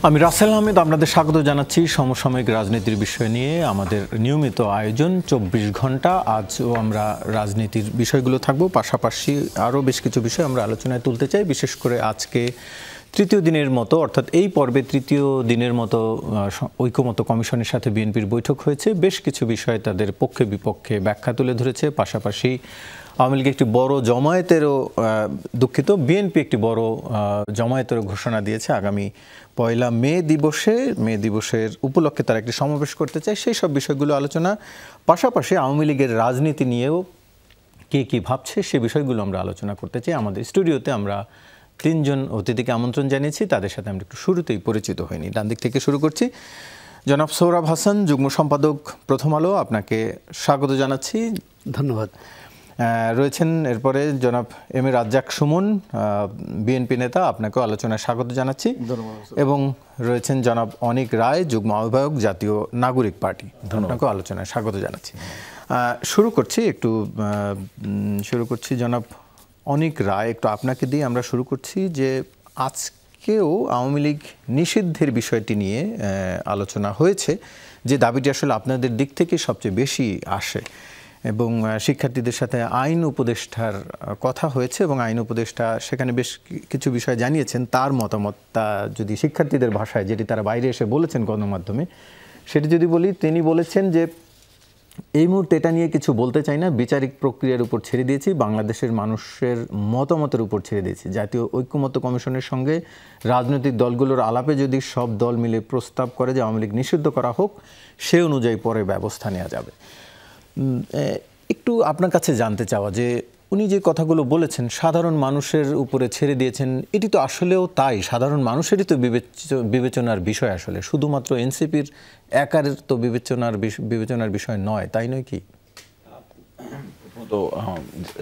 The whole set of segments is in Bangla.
আমি রাসেল আহমেদ, আপনাদের স্বাগত জানাচ্ছি সমসাময়িক রাজনীতির বিষয় নিয়ে আমাদের নিয়মিত আয়োজন ২৪ ঘন্টা। আজও আমরা রাজনীতির বিষয়গুলো থাকবো, পাশাপাশি আরও বেশ কিছু বিষয় আমরা আলোচনায় তুলতে চাই। বিশেষ করে আজকে তৃতীয় দিনের মতো, অর্থাৎ এই পর্বে তৃতীয় দিনের মতো ঐকমত্য কমিশনের সাথে বিএনপির বৈঠক হয়েছে। বেশ কিছু বিষয় তাদের পক্ষে বিপক্ষে ব্যাখ্যা তুলে ধরেছে। পাশাপাশি আওয়ামী লীগ একটি বড় জমায়েতেরও বিএনপি একটি বড় জমায়েতেরও ঘোষণা দিয়েছে। আগামী ১ মে দিবসের উপলক্ষে তারা একটি সমাবেশ করতে চায়। সেই সব বিষয়গুলো আলোচনা, পাশাপাশি আওয়ামী লীগের রাজনীতি নিয়েও কে কী ভাবছে সে বিষয়গুলো আমরা আলোচনা করতে চাই। আমাদের স্টুডিওতে আমরা ৩ জন অতিথিকে আমন্ত্রণ জানিয়েছি, তাদের সাথে আমরা একটু শুরুতেই পরিচিত হইনি। ডান দিক থেকে শুরু করছি। জনাব সৌরভ হাসান, যুগ্ম সম্পাদক প্রথম আলো, আপনাকে স্বাগত জানাচ্ছি। ধন্যবাদ। রয়েছেন এরপরে জনাব M A Razzak Suman, BNP নেতা, আপনাকেও আলোচনায় স্বাগত জানাচ্ছি। এবং রয়েছেন জনাব অনিক রায়, যুগ্ম আহ্বায়ক, জাতীয় নাগরিক পার্টি, আপনাকেও আলোচনায় স্বাগত জানাচ্ছি। শুরু করছি জনাব অনিক রায়, একটু আপনাকে দিয়ে আমরা শুরু করছি যে আজকেও আওয়ামী লীগ নিষিদ্ধের বিষয়টি নিয়ে আলোচনা হয়েছে, যে দাবিটি আসলে আপনাদের দিক থেকে সবচেয়ে বেশি আসে, এবং শিক্ষার্থীদের সাথে আইন উপদেষ্টার কথা হয়েছে এবং আইন উপদেষ্টা সেখানে বেশ কিছু বিষয় জানিয়েছেন। তার মতামতটা যদি শিক্ষার্থীদের ভাষায়, যেটি তারা বাইরে এসে বলেছেন গণমাধ্যমে, সেটি যদি বলি, তিনি বলেছেন যে এই মুহূর্তে এটা নিয়ে কিছু বলতে চাই না, বিচারিক প্রক্রিয়ার উপর ছেড়ে দিয়েছি, বাংলাদেশের মানুষের মতামতের উপর ছেড়ে দিয়েছি। জাতীয় ঐকমত্য কমিশনের সঙ্গে রাজনৈতিক দলগুলোর আলাপে যদি সব দল মিলে প্রস্তাব করে যে আওয়ামী লীগ নিষিদ্ধ করা হোক, সে অনুযায়ী পরে ব্যবস্থা নেওয়া যাবে। একটু আপনার কাছে জানতে চাওয়া যে উনি যে কথাগুলো বলেছেন সাধারণ মানুষের উপরে ছেড়ে দিয়েছেন, এটি তো আসলেও তাই, সাধারণ মানুষেরই তো বিবেচনার বিষয়, আসলে শুধুমাত্র এনসিপির একার তো বিবেচনার বিষয় নয়, তাই নয় কি? তো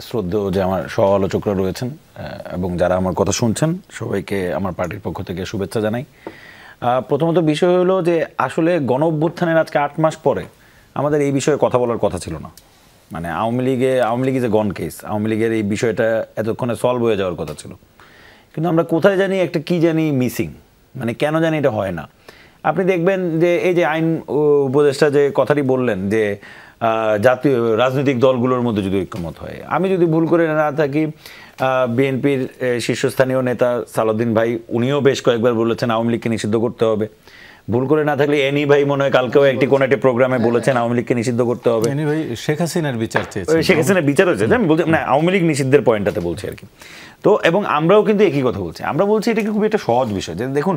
শ্রদ্ধেয় যে আমার সহ আলোচকরা রয়েছেন এবং যারা আমার কথা শুনছেন, সবাইকে আমার পার্টির পক্ষ থেকে শুভেচ্ছা জানাই। প্রথমত বিষয় হলো যে আসলে গণ অভ্যুত্থানের আজকে ৮ মাস পরে আমাদের এই বিষয়ে কথা বলার কথা ছিল না। মানে Awami League is a gone case, Awami লীগের এই বিষয়টা এতক্ষণে সলভ হয়ে যাওয়ার কথা ছিল, কিন্তু আমরা কোথায় জানি একটা কি জানি মিসিং, মানে কেন জানি এটা হয় না। আপনি দেখবেন যে এই যে আইন উপদেষ্টা যে কথাটি বললেন যে জাতীয় রাজনৈতিক দলগুলোর মধ্যে যদি ঐক্যমত হয়, আমি যদি ভুল করে না থাকি, বিএনপির শীর্ষস্থানীয় নেতা সালাউদ্দিন ভাই, উনিও বেশ কয়েকবার বলেছেন আওয়ামী লীগকে নিষিদ্ধ করতে হবে। ভুল করে না থাকলে এনি ভাই মনে হয় কালকেও কোন একটি প্রোগ্রামে বলেছেন আওয়ামী লীগকে নিষিদ্ধ করতে হবে। এনি ভাই শেখ হাসিনার বিচার চেয়েছেন, শেখ হাসিনার বিচার হয়েছে, আমি বলছি না আওয়ামী লীগ নিষিদ্ধের পয়েন্টটাতে বলছি আর কি। তো এবং আমরাও কিন্তু একই কথা বলছি, আমরা বলছি এটাকে খুবই একটা সহজ বিষয়। যে দেখুন,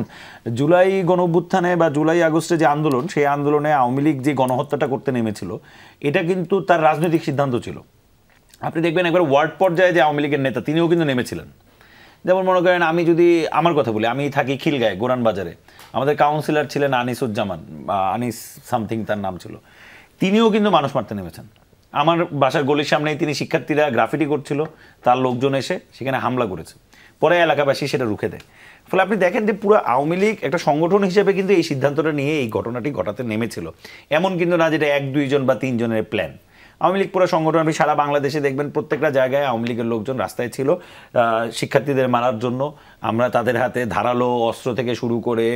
জুলাই গণ অভ্যুত্থানে বা জুলাই আগস্টে যে আন্দোলন, সেই আন্দোলনে আওয়ামী লীগ যে গণহত্যাটা করতে নেমেছিল, এটা কিন্তু তার রাজনৈতিক সিদ্ধান্ত ছিল। আপনি দেখবেন একবার ওয়ার্ড পর্যায়ে যে আওয়ামী লীগের নেতা, তিনিও কিন্তু নেমেছিলেন। যেমন মনে করেন, আমি যদি আমার কথা বলি, আমি থাকি খিলগাঁয়ে গোরান বাজারে, আমাদের কাউন্সিলর ছিলেন আনিসুজ্জামান, আনিস সামথিং তার নাম ছিল, তিনিও কিন্তু মানুষ মারতে নেমেছেন। আমার বাসার গলির সামনেই তিনি শিক্ষার্থীরা গ্রাফিটি করছিল, তার লোকজন এসে সেখানে হামলা করেছে, পরে এলাকাবাসী সেটা রুখে দেয়। ফলে আপনি দেখেন যে পুরো আওয়ামী লীগ একটা সংগঠন হিসেবে কিন্তু এই সিদ্ধান্তটা নিয়ে এই ঘটনাটি ঘটাতে নেমেছিল, এমন কিন্তু না যেটা ১-২ জন বা ৩ জনের প্ল্যান। আওয়ামী লীগ পুরো সংগঠন, আপনি সারা বাংলাদেশে দেখবেন প্রত্যেকটা জায়গায় আওয়ামী লীগের লোকজন রাস্তায় ছিল শিক্ষার্থীদের মারার জন্য। আমরা তাদের হাতে ধারালো অস্ত্র থেকে শুরু করে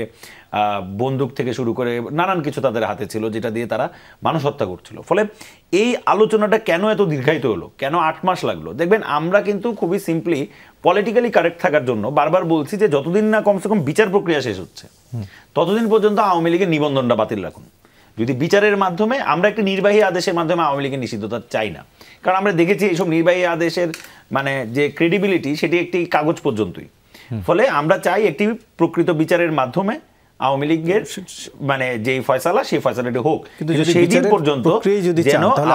বন্দুক থেকে শুরু করে নানান কিছু তাদের হাতে ছিল, যেটা দিয়ে তারা মানুষ হত্যা করছিল। ফলে এই আলোচনাটা কেন এত দীর্ঘায়িত হলো, কেন ৮ মাস লাগলো? দেখবেন আমরা কিন্তু খুবই সিম্পলি পলিটিক্যালি কারেক্ট থাকার জন্য বারবার বলছি যে যতদিন না কমসে কম বিচার প্রক্রিয়া শেষ হচ্ছে, ততদিন পর্যন্ত আওয়ামী লীগের নিবন্ধনটা বাতিল রাখুন। যদি বিচারের মাধ্যমে, আমরা একটি নির্বাহী আদেশের মাধ্যমে আওয়ামী লীগের নিষিদ্ধতা চাই না, কারণ আমরা দেখেছি এইসব নির্বাহী আদেশের মানে যে ক্রেডিবিলিটি, সেটি একটি কাগজ পর্যন্তই। ফলে আমরা চাই একটি প্রকৃত বিচারের মাধ্যমে আওয়ামী লীগের মানে যেই ফয়সালা, সেই ফয়সালাটি হোক, কিন্তু সেই দিন পর্যন্ত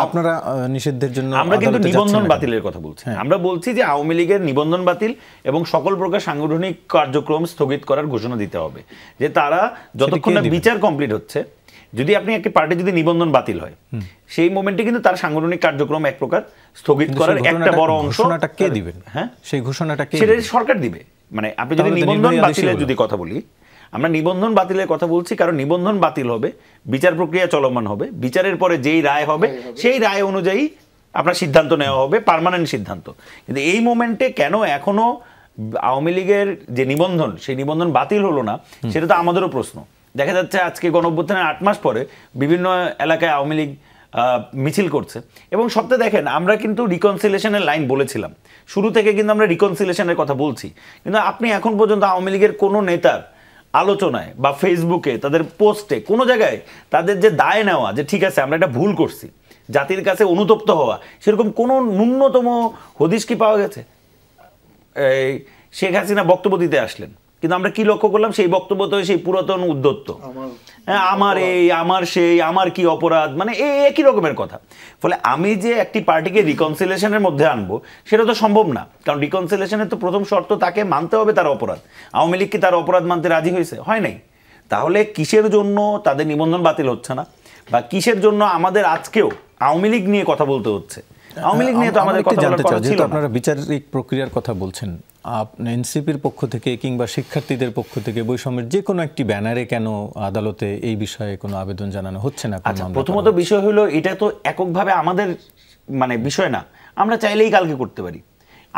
আপনারা নিষিদ্ধের জন্য আমরা কিন্তু নিবন্ধন বাতিলের কথা বলছি। আমরা বলছি যে আওয়ামী লীগের নিবন্ধন বাতিল এবং সকল প্রকার সাংগঠনিক কার্যক্রম স্থগিত করার ঘোষণা দিতে হবে, যে তারা যতক্ষণ না বিচার কমপ্লিট হচ্ছে, যদি আপনি একটি পার্টি যদি নিবন্ধন বাতিল হয়, সেই মোমেন্টে কিন্তু তার সাংগঠনিক কার্যক্রম এক প্রকার স্থগিত করার একটা বড় অংশ কে দিবেন? হ্যাঁ, সেই ঘোষণাটা সেটা সরকার দিবে। মানে আপনি যদি নিবন্ধন বাতিলের যদি কথা বলি, আমরা নিবন্ধন বাতিলের কথা বলছি, কারণ নিবন্ধন বাতিল হবে, বিচার প্রক্রিয়া চলমান হবে, বিচারের পরে যেই রায় হবে সেই রায় অনুযায়ী আপনার সিদ্ধান্ত নেওয়া হবে, পার্মানেন্ট সিদ্ধান্ত। কিন্তু এই মোমেন্টে কেন এখনো আওয়ামী লীগের যে নিবন্ধন, সেই নিবন্ধন বাতিল হলো না, সেটা তো আমাদেরও প্রশ্ন। দেখা যাচ্ছে আজকে গণঅভ্যুত্থানের 8 মাস পরে বিভিন্ন এলাকায় আওয়ামী লীগ মিছিল করছে। এবং সপ্তাহে দেখেন, আমরা কিন্তু রিকনসিলেশনের লাইন বলেছিলাম, শুরু থেকে কিন্তু আমরা রিকনসিলেশনের কথা বলছি, কিন্তু আপনি এখন পর্যন্ত আওয়ামী লীগের কোনো নেতার আলোচনায় বা ফেসবুকে তাদের পোস্টে কোনো জায়গায় তাদের যে দায় নেওয়া, যে ঠিক আছে আমরা একটা ভুল করছি, জাতির কাছে অনুতপ্ত হওয়া, সেরকম কোনো ন্যূনতম হদিশ কি পাওয়া গেছে? এই শেখ হাসিনা বক্তব্য দিতে আসলেন, কিন্তু আমরা কি লক্ষ্য করলাম? সেই বক্তব্য তো সেই পুরাতন উদ্ধত্ত, আমার এই, আমার সেই, আমার কি অপরাধ, মানে এই একই রকমের কথা। ফলে আমি যে একটি পার্টিকে রিকনসিলেশনের মধ্যে আনবো, সেটা তো সম্ভব না, কারণ রিকনসিলেশনের তো প্রথম শর্ত তাকে মানতে হবে তার অপরাধ। আওয়ামী লীগ কি তার অপরাধ মানতে রাজি হয়েছে? হয় নাই। তাহলে কিসের জন্য তাদের নিবন্ধন বাতিল হচ্ছে না, বা কিসের জন্য আমাদের আজকেও আওয়ামী লীগ নিয়ে কথা বলতে হচ্ছে? আওয়ামী লীগ নিয়ে তো আমাদের কথা বলার কথা ছিল না। আপনারা বিচারিক প্রক্রিয়ার কথা বলছেন, এনসিপির পক্ষ থেকে কিংবা শিক্ষার্থীদের পক্ষ থেকে বৈষম্যের যে কোনো একটি ব্যানারে কেন আদালতে এই বিষয়ে কোনো আবেদন জানানো হচ্ছে না? প্রথমত বিষয় হলো, এটা তো এককভাবে আমাদের মানে বিষয় না, আমরা চাইলেই কালকে করতে পারি।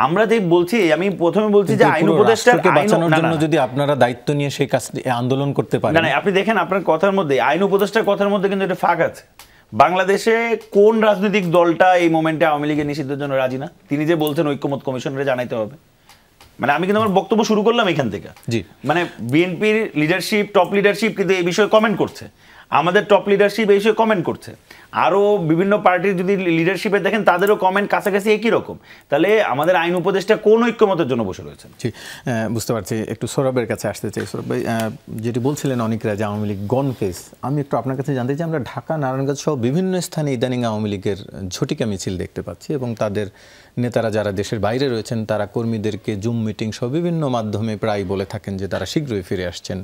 আমরা যে বলছি, আমি প্রথমে বলছি যে আইন উপদেষ্টাকে বাঁচানোর জন্য যদি আপনারা দায়িত্ব নিয়ে সেই কাজ আন্দোলন করতে পারেন, না, আপনি দেখেন আপনার কথার মধ্যে, আইন উপদেষ্টার কথার মধ্যে কিন্তু এটা ফাঁক আছে। বাংলাদেশে কোন রাজনৈতিক দলটা এই মোমেন্টে আওয়ামী লীগের নিষিদ্ধের জন্য রাজি না? তিনি যে বলছেন ঐক্যমত কমিশনের জানাইতে হবে, মানে আমি কিন্তু আমার বক্তব্য শুরু করলাম এখান থেকে। মানে বিএনপির লিডারশিপ, টপ লিডারশিপ কিন্তু এই বিষয়ে কমেন্ট করছে, আমাদের টপ লিডারশিপ এই বিষয়ে কমেন্ট করছে, আরও বিভিন্ন পার্টির যদি লিডারশিপে দেখেন তাদেরও কমেন্ট কাছাকাছি একই রকম। তাহলে আমাদের আইন উপদেষ্টা কোন ঐক্যমতের জন্য বসে রয়েছেন? জি, বুঝতে পারছি। একটু সৌরভের কাছে আসতে চাই। সৌরভ ভাই, যেটি বলছিলেন অনেকরা যে আওয়ামী লীগ গণ কেস, আমি একটু আপনার কাছে জানতে চাই, আমরা ঢাকা, নারায়ণগঞ্জ সহ বিভিন্ন স্থানে ইদানিং আওয়ামী লীগের ঝটিকা মিছিল দেখতে পাচ্ছি, এবং তাদের নেতারা যারা দেশের বাইরে রয়েছেন তারা কর্মীদেরকে জুম মিটিং সহ বিভিন্ন মাধ্যমে প্রায় বলে থাকেন যে তারা শীঘ্রই ফিরে আসছেন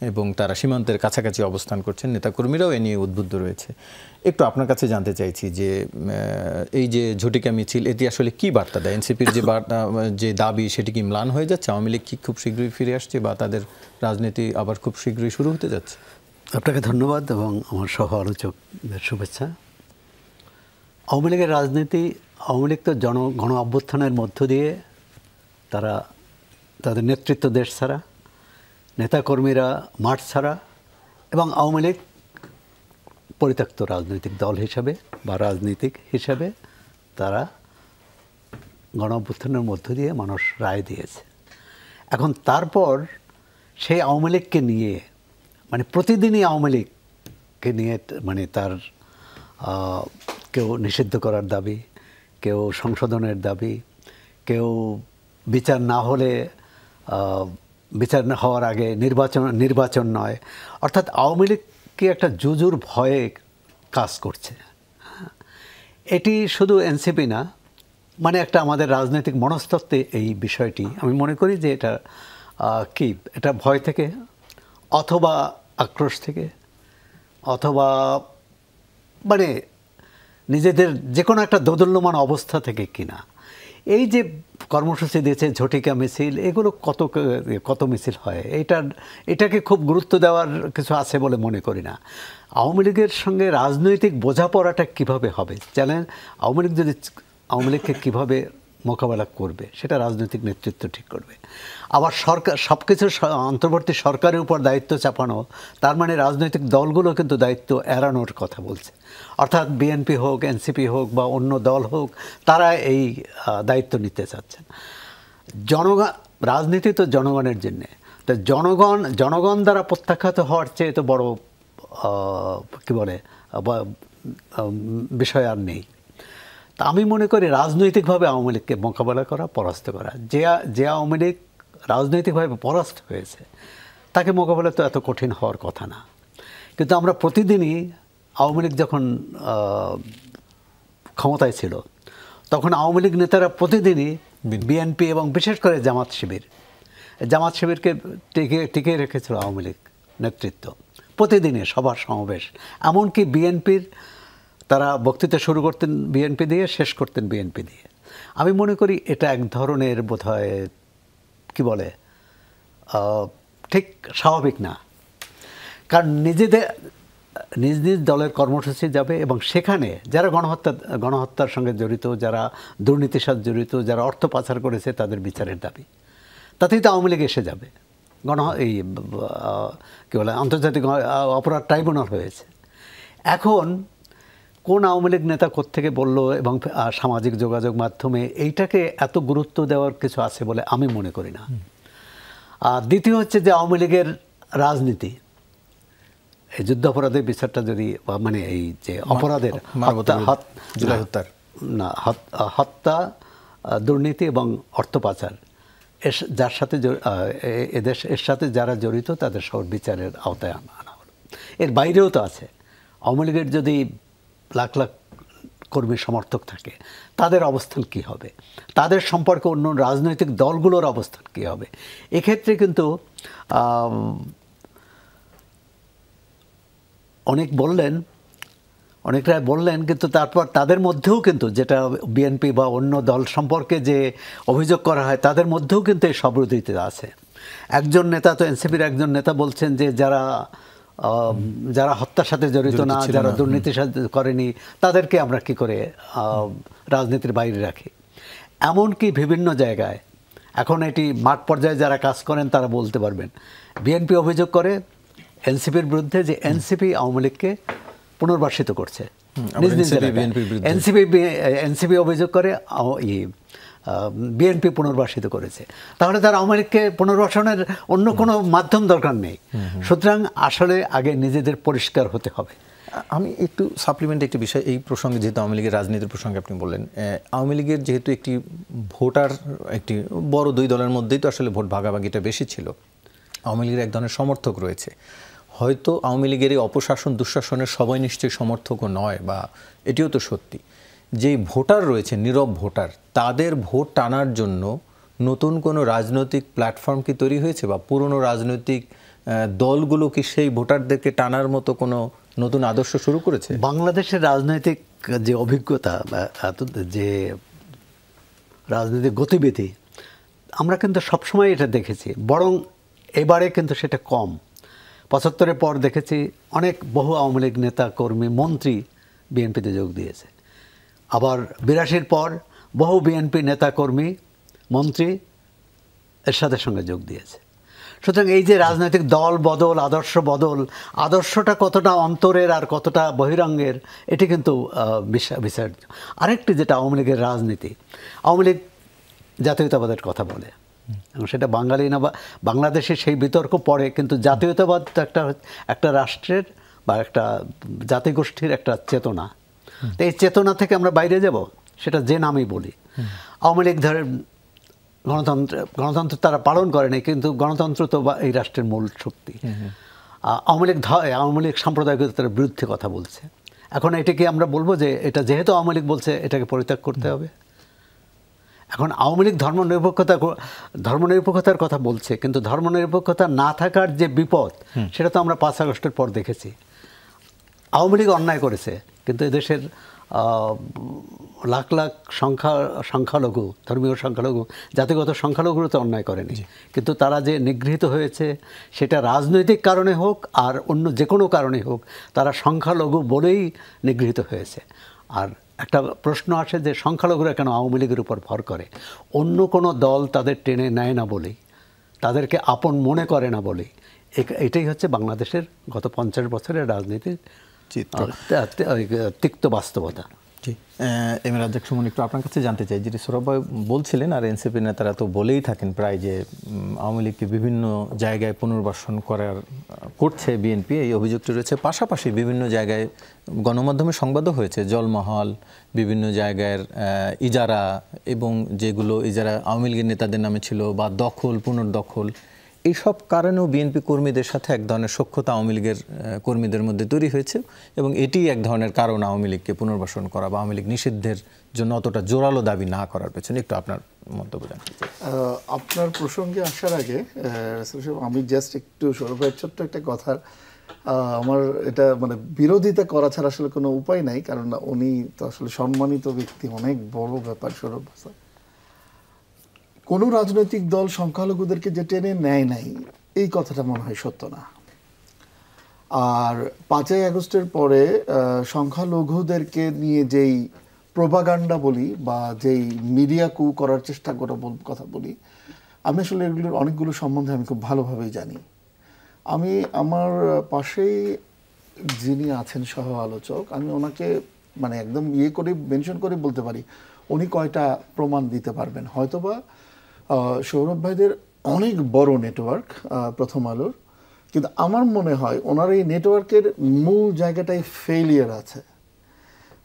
এবং তারা সীমান্তের কাছাকাছি অবস্থান করছেন। নেতাকর্মীরাও এ নিয়ে উদ্বুদ্ধ রয়েছে। একটু আপনার কাছে জানতে চাইছি যে এই যে ঝটিকা মিছিল, এটি আসলে কি বার্তা দেয়? এনসিপির যে দাবি, সেটি কি ম্লান হয়ে যাচ্ছে? আওয়ামী লীগ কি খুব শীঘ্রই ফিরে আসছে, বা তাদের রাজনীতি আবার খুব শীঘ্রই শুরু হতে যাচ্ছে? আপনাকে ধন্যবাদ এবং আমার সহ আলোচকদের শুভেচ্ছা। আওয়ামী লীগের রাজনীতি, আওয়ামী লীগ তো গণ অভ্যুত্থানের মধ্য দিয়ে তারা তাদের নেতৃত্ব দেশ ছাড়া, নেতাকর্মীরা মাঠ ছাড়া, এবং আওয়ামী লীগ পরিত্যক্ত রাজনৈতিক দল হিসাবে বা রাজনীতিক হিসাবে তারা গণ অভ্যুত্থানের মধ্য দিয়ে মানুষ রায় দিয়েছে। এখন তারপর সেই আওয়ামী লীগকে নিয়ে, মানে প্রতিদিনই আওয়ামী লীগকে নিয়ে মানে তার কেউ নিষিদ্ধ করার দাবি, কেউ সংশোধনের দাবি, কেউ বিচার না হলে বিচার না হওয়ার আগে নির্বাচন নয়, অর্থাৎ আওয়ামী লীগ কি একটা জুজুর ভয়ে কাজ করছে। এটি শুধু এনসিপি না, মানে একটা আমাদের রাজনৈতিক মনস্তত্ত্বে এই বিষয়টি আমি মনে করি যে এটা কি, এটা ভয় থেকে অথবা আক্রোশ থেকে অথবা মানে নিজেদের যে কোনো একটা দোদুল্যমান অবস্থা থেকে কিনা এই যে কর্মসূচি দিয়েছে, ঝটিকা মিছিল, এগুলো কত মিছিল হয়, এটাকে খুব গুরুত্ব দেওয়ার কিছু আছে বলে মনে করি না। আওয়ামী লীগের সঙ্গে রাজনৈতিক বোঝাপড়াটা কিভাবে হবে, চ্যালেঞ্জ আওয়ামী লীগকে কীভাবে মোকাবেলা করবে, সেটা রাজনৈতিক নেতৃত্ব ঠিক করবে। আবার সরকার সব কিছু অন্তর্বর্তী সরকারের উপর দায়িত্ব চাপানো, তার মানে রাজনৈতিক দলগুলো কিন্তু দায়িত্ব এড়ানোর কথা বলছে, অর্থাৎ বিএনপি হোক, এনসিপি হোক বা অন্য দল হোক, তারা এই দায়িত্ব নিতে চাচ্ছেন। রাজনীতি তো জনগণের জন্যে, তো জনগণ দ্বারা প্রত্যাখ্যাত হওয়ার চেয়ে তো বড় কী বলে বিষয় আর নেই। তা আমি মনে করি রাজনৈতিকভাবে আওয়ামী লীগকে মোকাবেলা করা, পরাস্ত করা, যে আওয়ামী লীগ রাজনৈতিকভাবে পরাস্ত হয়েছে তাকে মোকাবেলা তো এত কঠিন হওয়ার কথা না। কিন্তু আমরা প্রতিদিনই আওয়ামী লীগ যখন ক্ষমতায় ছিল তখন আওয়ামী লীগ নেতারা প্রতিদিনই বিএনপি এবং বিশেষ করে জামাত শিবিরকে টিকে রেখেছিল আওয়ামী লীগ নেতৃত্ব। প্রতিদিনে সবার সমাবেশ, এমনকি বিএনপির তারা বক্তৃতা শুরু করতেন বিএনপি দিয়ে, শেষ করতেন বিএনপি দিয়ে। আমি মনে করি এটা এক ধরনের বোধহয় কী বলে ঠিক স্বাভাবিক না, কারণ নিজ নিজ দলের কর্মসূচি যাবে এবং সেখানে যারা গণহত্যার সঙ্গে জড়িত, যারা দুর্নীতির সাথে জড়িত, যারা অর্থ পাচার করেছে তাদের বিচারের দাবি। তাতেই তো আওয়ামী লীগ এসে যাবে। এই কী বলে আন্তর্জাতিক অপরাধ ট্রাইব্যুনাল হয়েছে। এখন কোন আওয়ামী লীগ নেতা কোত্থেকে বললো এবং সামাজিক যোগাযোগ মাধ্যমে এইটাকে এত গুরুত্ব দেওয়ার কিছু আছে বলে আমি মনে করি না। আর দ্বিতীয় হচ্ছে যে আওয়ামী লীগের রাজনীতি, এই যুদ্ধ অপরাধের বিচারটা যদি মানে এই যে অপরাধের হত্যা, দুর্নীতি এবং অর্থ পাচার যার সাথে এর সাথে যারা জড়িত তাদের সব বিচারের আওতায় আনা হলো। এর বাইরেও তো আছে। আওয়ামী লীগের যদি লাখ লাখ কর্মী সমর্থক থাকে তাদের অবস্থান কি হবে, তাদের সম্পর্কে অন্য রাজনৈতিক দলগুলোর অবস্থান কি হবে। এক্ষেত্রে কিন্তু অনেকরা বললেন কিন্তু তারপর তাদের মধ্যেও কিন্তু যেটা বিএনপি বা অন্য দল সম্পর্কে যে অভিযোগ করা হয় তাদের মধ্যেও কিন্তু এই সবরুদ্ধিতা আছে। একজন নেতা তো এনসিপির একজন নেতা বলছেন যে যারা হত্যার সাথে জড়িত না, যারা দুর্নীতির সাথে করেনি তাদেরকে আমরা কি করে রাজনীতির বাইরে রাখি। এমনকি বিভিন্ন জায়গায় এখন এটি মাঠ পর্যায়ে যারা কাজ করেন তারা বলতে পারবেন, বিএনপি অভিযোগ করে এনসিপির বিরুদ্ধে যে এনসিপি আওয়ামী লীগকে পুনর্বাসিত করছে। এনসিপি অভিযোগ করে বিএনপি পুনর্বাসিত করেছে। তাহলে তার আওয়ামী লীগকে পুনর্বাসনের অন্য কোনো মাধ্যম দরকার নেই। সুতরাং আসলে আগে নিজেদের পরিষ্কার হতে হবে। আমি একটু সাপ্লিমেন্ট একটি বিষয় এই প্রসঙ্গে, যেহেতু আওয়ামী লীগের রাজনীতির প্রসঙ্গে আপনি বললেন, আওয়ামী লীগের যেহেতু একটি ভোটার একটি বড় দুই দলের মধ্যেই তো আসলে ভোট ভাগাভাগিটা বেশি ছিল, আওয়ামী লীগের এক ধরনের সমর্থক রয়েছে। হয়তো আওয়ামী লীগের এই অপশাসন দুঃশাসনের সবাই নিশ্চয়ই সমর্থকও নয়, বা এটিও তো সত্যি। যেই ভোটার রয়েছে, নীরব ভোটার, তাদের ভোট টানার জন্য নতুন কোনো রাজনৈতিক প্ল্যাটফর্ম কি তৈরি হয়েছে, বা পুরনো রাজনৈতিক দলগুলো কি সেই ভোটারদেরকে টানার মতো কোনো নতুন আদর্শ শুরু করেছে? বাংলাদেশের রাজনৈতিক যে অভিজ্ঞতা বা যে রাজনৈতিক গতিবিধি আমরা কিন্তু সবসময় এটা দেখেছি, বরং এবারে কিন্তু সেটা কম। ৭৫-এর পর দেখেছি অনেক বহু আওয়ামী লীগ নেতা কর্মী মন্ত্রী বিএনপিতে যোগ দিয়েছে। আবার ৮২-এর পর বহু বিএনপি নেতা কর্মী মন্ত্রী এরশাদের সঙ্গে যোগ দিয়েছে। সুতরাং এই যে রাজনৈতিক দল বদল, আদর্শ বদল, আদর্শটা কতটা অন্তরের আর কতটা বহিরঙ্গের এটি কিন্তু বিচার্য। আরেকটি যেটা আওয়ামী লীগের রাজনীতি, আওয়ামী লীগ জাতীয়তাবাদের কথা বলে এবং সেটা বাঙালি না বা বাংলাদেশে সেই বিতর্ক পড়ে, কিন্তু জাতীয়তাবাদ তো একটা রাষ্ট্রের বা একটা জাতিগোষ্ঠীর একটা চেতনা। তো এই চেতনা থেকে আমরা বাইরে যাব সেটা যে নামেই বলি। আওয়ামী লীগ ধরে গণতন্ত্র তারা পালন করেনি, কিন্তু গণতন্ত্র তো এই রাষ্ট্রের মূল শক্তি। আওয়ামী লীগ সাম্প্রদায়িকতার বিরুদ্ধে কথা বলছে। এখন এটাকে আমরা বলবো যে এটা যেহেতু আওয়ামী লীগ বলছে এটাকে পরিত্যাগ করতে হবে। এখন আওয়ামী লীগ ধর্মনিরপেক্ষতার কথা বলছে, কিন্তু ধর্মনিরপেক্ষতা না থাকার যে বিপদ সেটা তো আমরা ৫ আগস্টের পর দেখেছি। আওয়ামী লীগ অন্যায় করেছে, কিন্তু এদেশের লাখ লাখ সংখ্যালঘু, ধর্মীয় সংখ্যালঘু, জাতিগত সংখ্যালঘুরা তো অন্যায় করেনি, কিন্তু তারা যে নিগৃহীত হয়েছে সেটা রাজনৈতিক কারণে হোক আর অন্য যে কোনো কারণে হোক, তারা সংখ্যালঘু বলেই নিগৃহীত হয়েছে। আর একটা প্রশ্ন আসে যে সংখ্যালঘুরা কেন আওয়ামী লীগের উপর ভর করে? অন্য কোনো দল তাদের টেনে নেয় না বলেই, তাদেরকে আপন মনে করে না বলেই। এটাই হচ্ছে বাংলাদেশের গত ৫০ বছরের রাজনীতির তিক্ত বাস্তবতা। জি, এম এ রাজ্জাক সুমন, একটু আপনার কাছে জানতে চাই, যেটি সৌরভ ভাই বলছিলেন আর এনসিপি নেতারা তো বলেই থাকেন প্রায় যে আওয়ামী লীগকে বিভিন্ন জায়গায় পুনর্বাসন করছে বিএনপি, এই অভিযোগটি রয়েছে। পাশাপাশি বিভিন্ন জায়গায় গণমাধ্যমে সংবাদও হয়েছে জলমহল, বিভিন্ন জায়গার ইজারা, এবং যেগুলো ইজারা আওয়ামী লীগের নেতাদের নামে ছিল, বা দখল, পুনর্দখল, এইসব কারণেও বিএনপি কর্মীদের সাথে এক ধরনের সখ্যতা আওয়ামী লীগের কর্মীদের মধ্যে তৈরি হয়েছে, এবং এটি এক ধরনের কারণ আওয়ামী লীগকে পুনর্বাসন করা বা আওয়ামী লীগ নিষিদ্ধের জন্য অতটা জোরালো দাবি না করার পেছনে একটু আপনার মন্তব্য জানতে চাই। আপনার প্রসঙ্গে আসার আগে আমি জাস্ট একটু সৌরভ ভাইয়ের ছোট্ট একটা কথা, আমার এটা মানে বিরোধিতা করা ছাড়া আসলে কোনো উপায় নাই, কারণ উনি তো আসলে সম্মানিত ব্যক্তি, অনেক বড় ব্যাপার। সৌরভ ভাই, কোনো রাজনৈতিক দল সংখ্যালঘুদেরকে যে টেনে নেয় নাই এই কথাটা মনে হয় সত্য না। আর ৫ই আগস্টের পরে সংখ্যালঘুদেরকে নিয়ে যেই প্রোপাগান্ডা বলি বা যেই মিডিয়া কু করার চেষ্টা কথা বলি, আমি আসলে এগুলোর অনেকগুলো সম্বন্ধে আমি খুব ভালোভাবেই জানি। আমি আমার পাশেই যিনি আছেন সহ আলোচক, আমি ওনাকে মানে একদম করে মেনশন করে বলতে পারি উনি কয়টা প্রমাণ দিতে পারবেন। হয়তোবা সৌরভ ভাইদের অনেক বড় নেটওয়ার্ক প্রথম আলোর, কিন্তু আমার মনে হয় ওনার এই নেটওয়ার্কের মূল জায়গাটাই ফেলিয়ার আছে।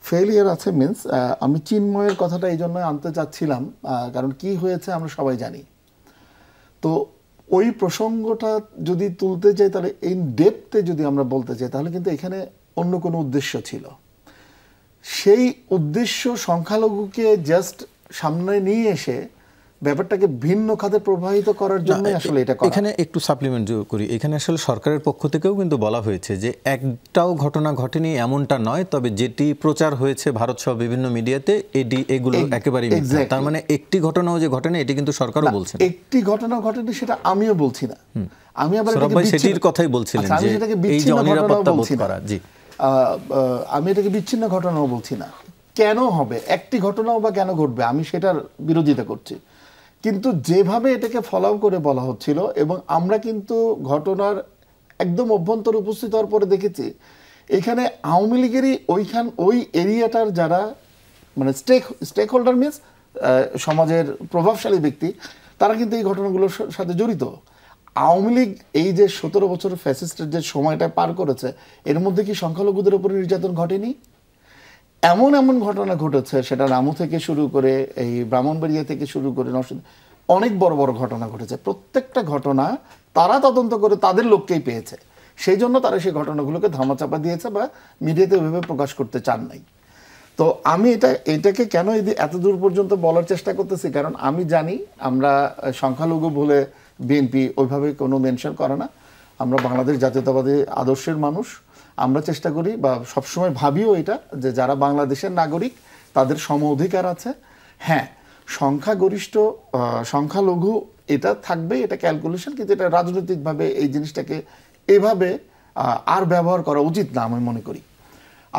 ফেলিয়ার আছে মিনস, আমি চিন্ময়ের কথাটা এই জন্য আনতে চাচ্ছিলাম, কারণ কি হয়েছে আমরা সবাই জানি। তো ওই প্রসঙ্গটা যদি তুলতে চাই, তাহলে ইন ডেপথে যদি আমরা বলতে চাই, তাহলে কিন্তু এখানে অন্য কোনো উদ্দেশ্য ছিল। সেই উদ্দেশ্য সংখ্যালঘুকে জাস্ট সামনে নিয়ে এসে ব্যাপারটাকে ভিন্ন খাতে প্রবাহিত করার জন্য আসলে এটা করা। এখানে একটু সাপ্লিমেন্ট করি, এখানে আসলে সরকারের পক্ষ থেকেও কিন্তু বলা হয়েছে যে একটাও ঘটনা ঘটেনি এমনটা নয়, তবে যেটি প্রচার হয়েছে ভারত সহ বিভিন্ন মিডিয়াতে এগুলো একেবারেই মিথ্যা। তার মানে একটি ঘটনাও যে ঘটেনি এটি কিন্তু সরকারও বলছেন। একটি ঘটনা ঘটেনি সেটা আমিও বলছি না, আমি আবার সেটির কথাই বলছিলেন যে এই যে অনিরাপত্তা বোধ করা। জি, আমি এটাকে বিচ্ছিন্ন ঘটনাও বলছি না। কেন হবে একটি ঘটনাও বা কেন ঘটবে, আমি সেটার বিরোধিতা করছি। কিন্তু যেভাবে এটাকে ফলো করে বলা হচ্ছিল, এবং আমরা কিন্তু ঘটনার একদম অভ্যন্তরে উপস্থিত হওয়ার পরে দেখেছি এখানে আওয়ামী লীগেরই ওই এরিয়াটার যারা মানে স্টেক হোল্ডার মিনস সমাজের প্রভাবশালী ব্যক্তি, তারা কিন্তু এই ঘটনাগুলোর সাথে জড়িত। আওয়ামী লীগ এই যে 17 বছর ফ্যাসিস্টের যে সময়টা পার করেছে, এর মধ্যে কি সংখ্যালঘুদের উপরে নির্যাতন ঘটেনি? এমন এমন ঘটনা ঘটেছে, সেটা রামু থেকে শুরু করে এই ব্রাহ্মণবাড়িয়া থেকে শুরু করে অনেক বড় বড় ঘটনা ঘটেছে। প্রত্যেকটা ঘটনা তারা তদন্ত করে তাদের লোককেই পেয়েছে, সেই জন্য তারা সেই ঘটনাগুলোকে ধামাচাপা দিয়েছে বা মিডিয়াতে ওইভাবে প্রকাশ করতে চান নাই। তো আমি এটাকে কেন এত দূর পর্যন্ত বলার চেষ্টা করতেছি, কারণ আমি জানি আমরা সংখ্যালঘু বলে বিএনপি ওইভাবে কোনো মেনশন করে না। আমরা বাংলাদেশ জাতীয়তাবাদী আদর্শের মানুষ, আমরা চেষ্টা করি বা সবসময় ভাবিও এটা যে যারা বাংলাদেশের নাগরিক তাদের সম অধিকার আছে। হ্যাঁ, সংখ্যাগরিষ্ঠ সংখ্যালঘু এটা থাকবে, এটা ক্যালকুলেশন, কিন্তু এটা রাজনৈতিকভাবে এই জিনিসটাকে এভাবে আর ব্যবহার করা উচিত না আমি মনে করি।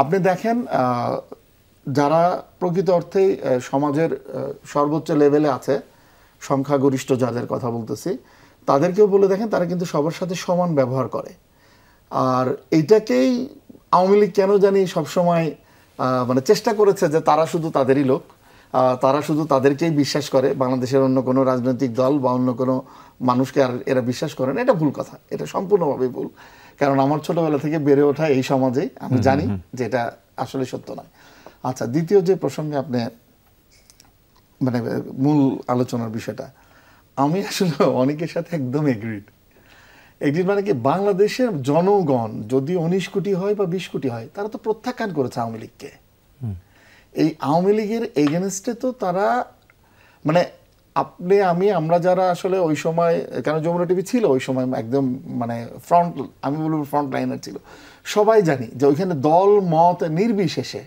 আপনি দেখেন যারা প্রকৃত অর্থেই সমাজের সর্বোচ্চ লেভেলে আছে, সংখ্যাগরিষ্ঠ যাদের কথা বলতেছি, তাদেরকেও বলে দেখেন তারা কিন্তু সবার সাথে সমান ব্যবহার করে। আর এইটাকেই আওয়ামী লীগ কেন জানি সবসময় মানে চেষ্টা করেছে যে তারা শুধু তাদেরই লোক, তারা শুধু তাদেরকেই বিশ্বাস করে, বাংলাদেশের অন্য কোনো রাজনৈতিক দল বা অন্য কোনো মানুষকে আর এরা বিশ্বাস করে না। এটা ভুল কথা, এটা সম্পূর্ণভাবে ভুল। কারণ আমার ছোটবেলা থেকে বেড়ে ওঠা এই সমাজেই আমি জানি যে এটা আসলে সত্য নয়। আচ্ছা, দ্বিতীয় যে প্রসঙ্গে আপনি মানে মূল আলোচনার বিষয়টা, আমি আসলে অনেকের সাথে একদম এগ্রিড মানে কি, বাংলাদেশের জনগণ যদি 19 কোটি হয় বা 20 কোটি হয়, তারা তো প্রত্যাখ্যান করেছে আওয়ামী লীগকে। এই আওয়ামী লীগের এগেনস্টে তো তারা মানে আমরা যারা আসলে ওই সময়, কেন যমুনা টিভি ছিল ওই সময় একদম মানে আমি বলবো ফ্রন্ট লাইনার ছিল, সবাই জানি যে ওইখানে দল মত নির্বিশেষে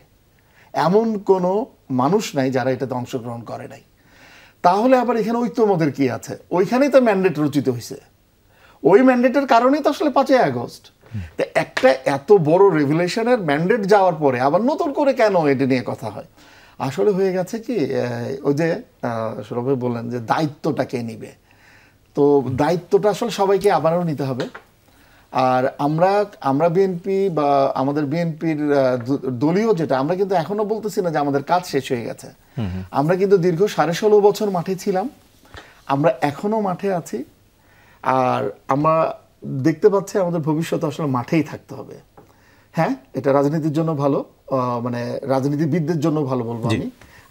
এমন কোনো মানুষ নাই যারা এটাতে অংশগ্রহণ করে নাই। তাহলে আবার এখানে ঐক্যমতের কি আছে? ওইখানেই তো ম্যান্ডেট রচিত হয়েছে, ওই ম্যান্ডেটের কারণেই তো আসলে 5ই আগস্ট। একটা এত বড় রেভুলেশনের ম্যান্ডেট যাওয়ার পরে আবার নতুন করে কেন এটা নিয়ে কথা হয়? আসলে হয়ে গেছে কি, ওই যে সৌরভ বললেন যে দায়িত্বটা কে নিবে, তো দায়িত্বটা আসলে সবাইকে আবারও নিতে হবে। আর আমরা বিএনপি বা আমাদের বিএনপির দলীয় যেটা, আমরা কিন্তু এখনো বলতেছি না যে আমাদের কাজ শেষ হয়ে গেছে। আমরা কিন্তু দীর্ঘ 16.5 বছর মাঠে ছিলাম, আমরা এখনো মাঠে আছি। আর আমরা দেখতে পাচ্ছি আমাদের ভবিষ্যতে আসলে মাঠেই থাকতে হবে। হ্যাঁ, এটা রাজনীতির জন্য ভালো, মানে রাজনীতিবিদদের জন্য ভালো বলবো আমি।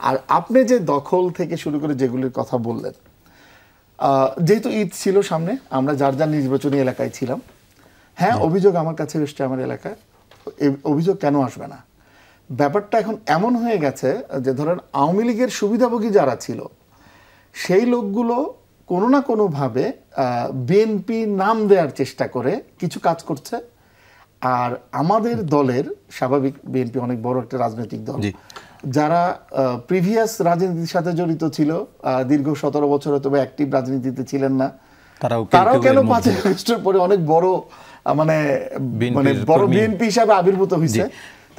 আর আপনি যে দখল থেকে শুরু করে যেগুলির কথা বললেন, যেহেতু ঈদ ছিল সামনে, আমরা যার যার নির্বাচনী এলাকায় ছিলাম। হ্যাঁ, অভিযোগ আমার কাছে এসছে আমার এলাকায়, অভিযোগ কেন আসবে না? ব্যাপারটা এখন এমন হয়ে গেছে যে ধরেন আওয়ামী লীগের সুবিধাভোগী যারা ছিল সেই লোকগুলো কোনো না কোনোভাবে বিএনপি নাম দেওয়ার চেষ্টা করে কিছু কাজ করছে। আর আমাদের দলের স্বাভাবিক, বিএনপি অনেক বড় একটা রাজনৈতিক দল, যারা প্রিভিয়াস রাজনীতির সাথে জড়িত ছিল, দীর্ঘ 17 বছর হয়তো অ্যাক্টিভ রাজনীতিতে ছিলেন না, তারাও কেন 5ই আগস্টের পরে অনেক বড় মানে বড় বিএনপি হিসাবে আবির্ভূত হয়েছে।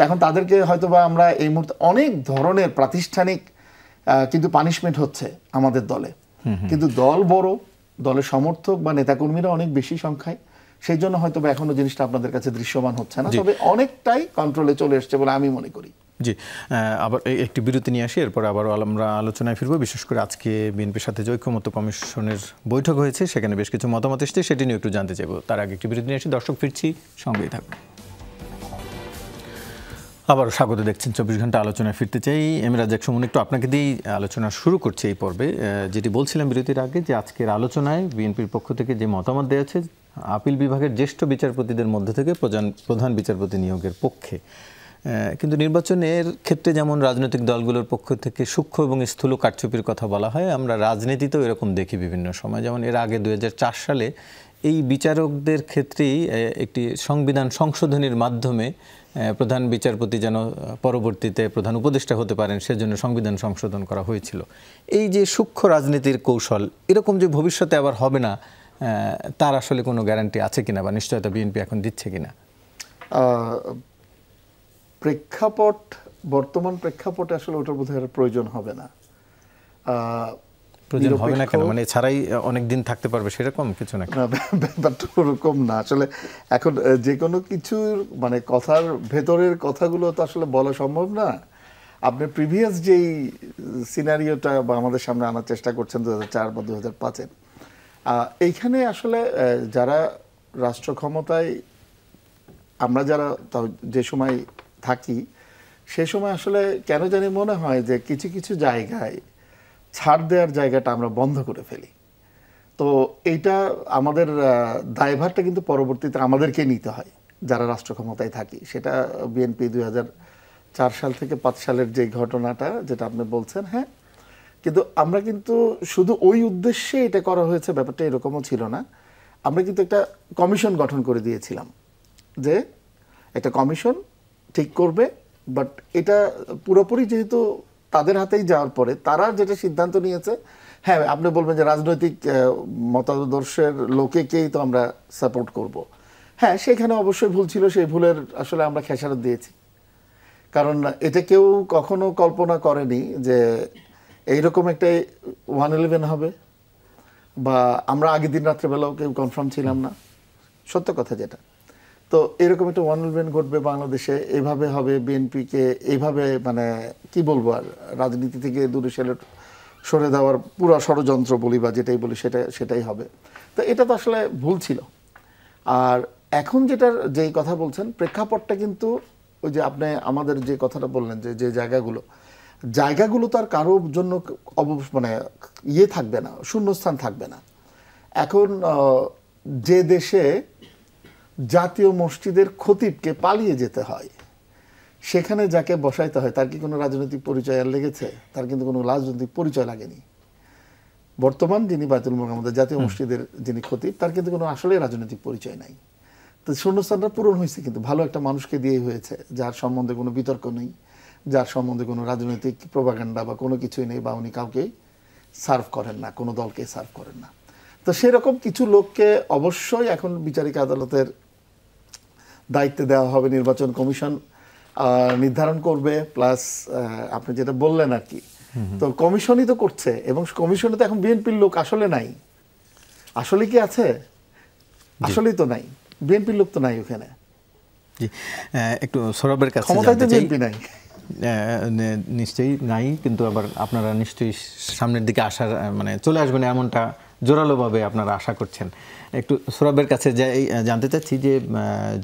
এখন তাদেরকে হয়তোবা আমরা এই মুহূর্তে অনেক ধরনের প্রাতিষ্ঠানিক কিন্তু পানিশমেন্ট হচ্ছে আমাদের দলে। কিন্তু দল বড়, দলের সমর্থক বা নেতাকর্মীরা অনেক বেশি সংখ্যায়, সেই জন্য হয়তো বা এখনো জিনিসটা আপনাদের কাছে দৃশ্যমান হচ্ছে না, তবে অনেকটাই কন্ট্রোলে চলে এসছে বলে আমি মনে করি। জি, আবার একটি বিরতি নিয়ে আসি, এরপর আবারও আমরা আলোচনায় ফিরবো। বিশেষ করে আজকে বিএনপির সাথে যে ঐক্যমত্য কমিশনের বৈঠক হয়েছে, সেখানে বেশ কিছু মতামত এসেছে, সেটি নিয়ে একটু জানতে চাইবো। তার আগে একটি বিরতি নিয়ে আসি। দর্শক, ফিরছি, সঙ্গেই থাকুন। আবারও স্বাগত, দেখছেন 24 ঘন্টা আলোচনায় ফিরতে চাই। এম রাজ্জাক সুমন, একটু আপনাকে দিয়েই আলোচনা শুরু করছি এই পর্বে। যেটি বলছিলাম বিরতির আগে, যে আজকের আলোচনায় বিএনপির পক্ষ থেকে যে মতামত দেওয়া আছে, আপিল বিভাগের জ্যেষ্ঠ বিচারপতিদের মধ্যে থেকে প্রধান বিচারপতি নিয়োগের পক্ষে। কিন্তু নির্বাচনের ক্ষেত্রে যেমন রাজনৈতিক দলগুলোর পক্ষ থেকে সূক্ষ্ম এবং স্থূল কারচুপির কথা বলা হয়, আমরা রাজনীতিতেও এরকম দেখি বিভিন্ন সময়। যেমন এর আগে 2004 সালে এই বিচারকদের ক্ষেত্রেই একটি সংবিধান সংশোধনীর মাধ্যমে প্রধান বিচারপতি যেন পরবর্তীতে প্রধান উপদেষ্টা হতে পারেন, সেজন্য সংবিধান সংশোধন করা হয়েছিল। এই যে সূক্ষ্ম রাজনীতির কৌশল, এরকম যে ভবিষ্যতে আবার হবে না, তার আসলে কোনো গ্যারান্টি আছে কিনা বা নিশ্চয়তা বিএনপি এখন দিচ্ছে কিনা? প্রেক্ষাপট, বর্তমান প্রেক্ষাপটে আসলে ওটার বোধহয় প্রয়োজন হবে না। প্রয়োজন হবে না কেন? মানে ছাড়াই অনেক দিন থাকতে পারবে সেরকম কিছু না? ব্যাপারটা ওরকম না আসলে। এখন যে কোনো কিছুর মানে কথার ভেতরের কথাগুলো তো আসলে বলা সম্ভব না। আপনি প্রিভিয়াস যেই সিনারিওটা বা আমাদের সামনে আনার চেষ্টা করছেন 2004 বা 2005-এর, এইখানে আসলে যারা রাষ্ট্র ক্ষমতায়, আমরা যারা যে সময় থাকি, সে সময় আসলে কেন জানি মনে হয় যে কিছু কিছু জায়গায় ছাড় দেওয়ার জায়গাটা আমরা বন্ধ করে ফেলি। তো এইটা আমাদের দায়ভারটা কিন্তু পরবর্তীতে আমাদেরকে নিতে হয় যারা রাষ্ট্র ক্ষমতায় থাকি। সেটা বিএনপি 2004 সাল থেকে 5 সালের যে ঘটনাটা যেটা আপনি বলছেন, হ্যাঁ, কিন্তু আমরা কিন্তু শুধু ওই উদ্দেশ্যে এটা করা হয়েছে ব্যাপারটা এরকমও ছিল না। আমরা কিন্তু একটা কমিশন গঠন করে দিয়েছিলাম যে একটা কমিশন ঠিক করবে, বাট এটা পুরোপুরি যেহেতু তাদের হাতেই যাওয়ার পরে তারা যেটা সিদ্ধান্ত নিয়েছে, হ্যাঁ আপনি বলবেন যে রাজনৈতিক মতাদর্শের লোকেকেই তো আমরা সাপোর্ট করব, হ্যাঁ সেখানে অবশ্যই ভুল ছিল, সেই ভুলের আসলে আমরা খেসারত দিয়েছি। কারণ এটা কেউ কখনো কল্পনা করেনি যে এইরকম একটা 111 হবে, বা আমরা আগের দিন রাত্রেবেলাও কেউ কনফার্ম ছিলাম না, সত্য কথা যেটা। তো এরকম একটা 111 ঘটবে বাংলাদেশে, এইভাবে হবে, বিএনপিকে এইভাবে মানে কি বলবো, আর রাজনীতি থেকে দূরে সরে দেওয়ার পুরো ষড়যন্ত্র বলি বা যেটাই বলি সেটাই হবে। তো এটা তো আসলে ভুল ছিল। আর এখন যেই কথা বলছেন, প্রেক্ষাপটটা কিন্তু ওই যে আপনি আমাদের যে কথাটা বললেন যে জায়গাগুলো তো আর কারোর জন্য মানে থাকবে না, শূন্যস্থান থাকবে না। এখন যে দেশে জাতীয় মসজিদের খতিবকে পালিয়ে যেতে হয়, সেখানে যাকে বসাইতে হয় তার কি কোনো রাজনৈতিক পরিচয় আর লেগেছে? তার কিন্তু কোনো রাজনৈতিক পরিচয় লাগেনি। বর্তমান যিনি বায়তুল মুকাররম আমাদের জাতীয় মসজিদের যিনি খতিব, তার কিন্তু কোনো আসলে রাজনৈতিক পরিচয় নাই। তো শূন্যস্থানটা পূরণ হয়েছে কিন্তু ভালো একটা মানুষকে দিয়ে হয়েছে, যার সম্বন্ধে কোনো বিতর্ক নেই, যার সম্বন্ধে কোনো রাজনৈতিক প্রোপাগান্ডা বা কোনো কিছুই নেই, বা উনি কাউকেই সার্ভ করেন না, কোনো দলকে সার্ভ করেন না। তো সেরকম কিছু লোককে অবশ্যই এখন বিচারিক আদালতের দায়িত্বে দেওয়া হবে, নির্বাচন কমিশন নির্ধারণ করবে, প্লাস আপনি যেটা বললেন আর কি, তো কমিশনই তো করছে, এবং কমিশনে তো এখন বিএনপির লোক আসলে নাই। আসলে কি আছে? আসলেই তো নাই, বিএনপির লোক তো নাই ওখানে। জি, একটু সৌরভের কাছে ক্ষমতায় তো বিএনপি নাই। নিশ্চয়ই নাই, কিন্তু আবার আপনারা নিশ্চয়ই সামনের দিকে আসার মানে চলে আসবেন এমনটা জোরালোভাবে আপনারা আশা করছেন। একটু সৌরভের কাছে জানতে চাচ্ছি যে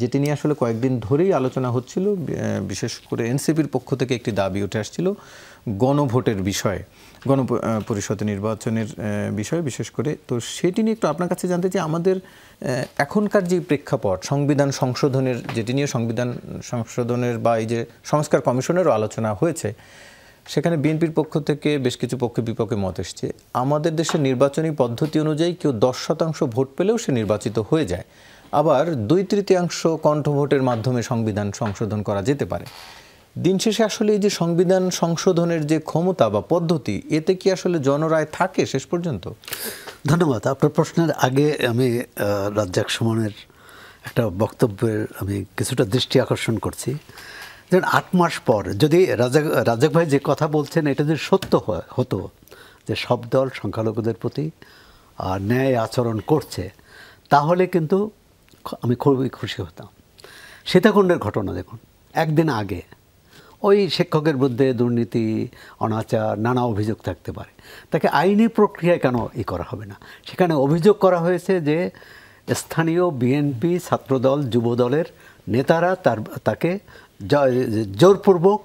যেটি নিয়ে আসলে কয়েকদিন ধরেই আলোচনা হচ্ছিল, বিশেষ করে এনসিপির পক্ষ থেকে একটি দাবি উঠে আসছিল গণভোটের বিষয়ে, গণপরিষদ নির্বাচনের বিষয়ে বিশেষ করে। তো সেটি নিয়ে একটু আপনার কাছে জানতে চাই, আমাদের এখনকার যে প্রেক্ষাপট সংবিধান সংশোধনের, যেটি নিয়ে সংবিধান সংশোধনের বা এই যে সংস্কার কমিশনেরও আলোচনা হয়েছে, সেখানে বিএনপির পক্ষ থেকে বেশ কিছু পক্ষে বিপক্ষে মত এসছে। আমাদের দেশের নির্বাচনী পদ্ধতি অনুযায়ী কেউ 10% ভোট পেলেও সে নির্বাচিত হয়ে যায়, আবার 2/3 কণ্ঠভোটের মাধ্যমে সংবিধান সংশোধন করা যেতে পারে। দিন শেষে আসলে এই যে সংবিধান সংশোধনের যে ক্ষমতা বা পদ্ধতি, এতে কি আসলে জনরায় থাকে শেষ পর্যন্ত? ধন্যবাদ। আপনার প্রশ্নের আগে আমি রাজ্জাক সুমনের একটা বক্তব্যের আমি কিছুটা দৃষ্টি আকর্ষণ করছি। যেমন 8 মাস পর যদি রাজ্জাক ভাই যে কথা বলছেন এটা যদি সত্য হতো, যে সব দল সংখ্যালঘুদের প্রতি ন্যায় আচরণ করছে, তাহলে কিন্তু আমি খুবই খুশি হতাম। সীতাকুণ্ডের ঘটনা দেখুন, একদিন আগে ওই শিক্ষকের বিরুদ্ধে দুর্নীতি, অনাচার, নানা অভিযোগ থাকতে পারে, তাকে আইনি প্রক্রিয়ায় কেন করা হবে না? সেখানে অভিযোগ করা হয়েছে যে স্থানীয় বিএনপি, ছাত্রদল, যুবদলের নেতারা তাকে জোরপূর্বক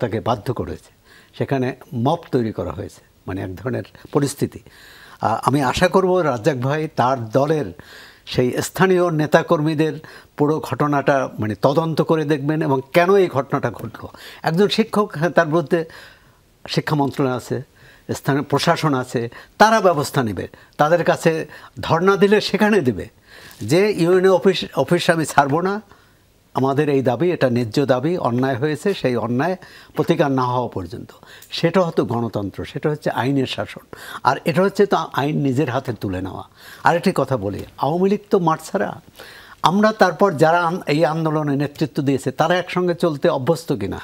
তাকে বাধ্য করেছে। সেখানে মব তৈরি করা হয়েছে, মানে এক ধরনের পরিস্থিতি। আমি আশা করব রাজ্জাক ভাই তার দলের সেই স্থানীয় নেতাকর্মীদের পুরো ঘটনাটা মানে তদন্ত করে দেখবেন এবং কেন এই ঘটনাটা ঘটলো। একজন শিক্ষক, তার বিরুদ্ধে শিক্ষা মন্ত্রণালয় আছে, স্থানীয় প্রশাসন আছে, তারা ব্যবস্থা নেবে। তাদের কাছে ধর্ণা দিলে সেখানে দেবে যে ইউএনও অফিস আমি ছাড়বো না, আমাদের এই দাবি, এটা ন্যায্য দাবি, অন্যায় হয়েছে, সেই অন্যায় প্রতিকার না হওয়া পর্যন্ত। সেটা হতো গণতন্ত্র, সেটা হচ্ছে আইনের শাসন। আর এটা হচ্ছে তো আইন নিজের হাতে তুলে নেওয়া। আরেকটি কথা বলি, আওয়ামী লীগ তো মাঠ ছাড়া। আমরা তারপর যারা এই আন্দোলনে নেতৃত্ব দিয়েছে তারা একসঙ্গে চলতে অভ্যস্ত কিনা?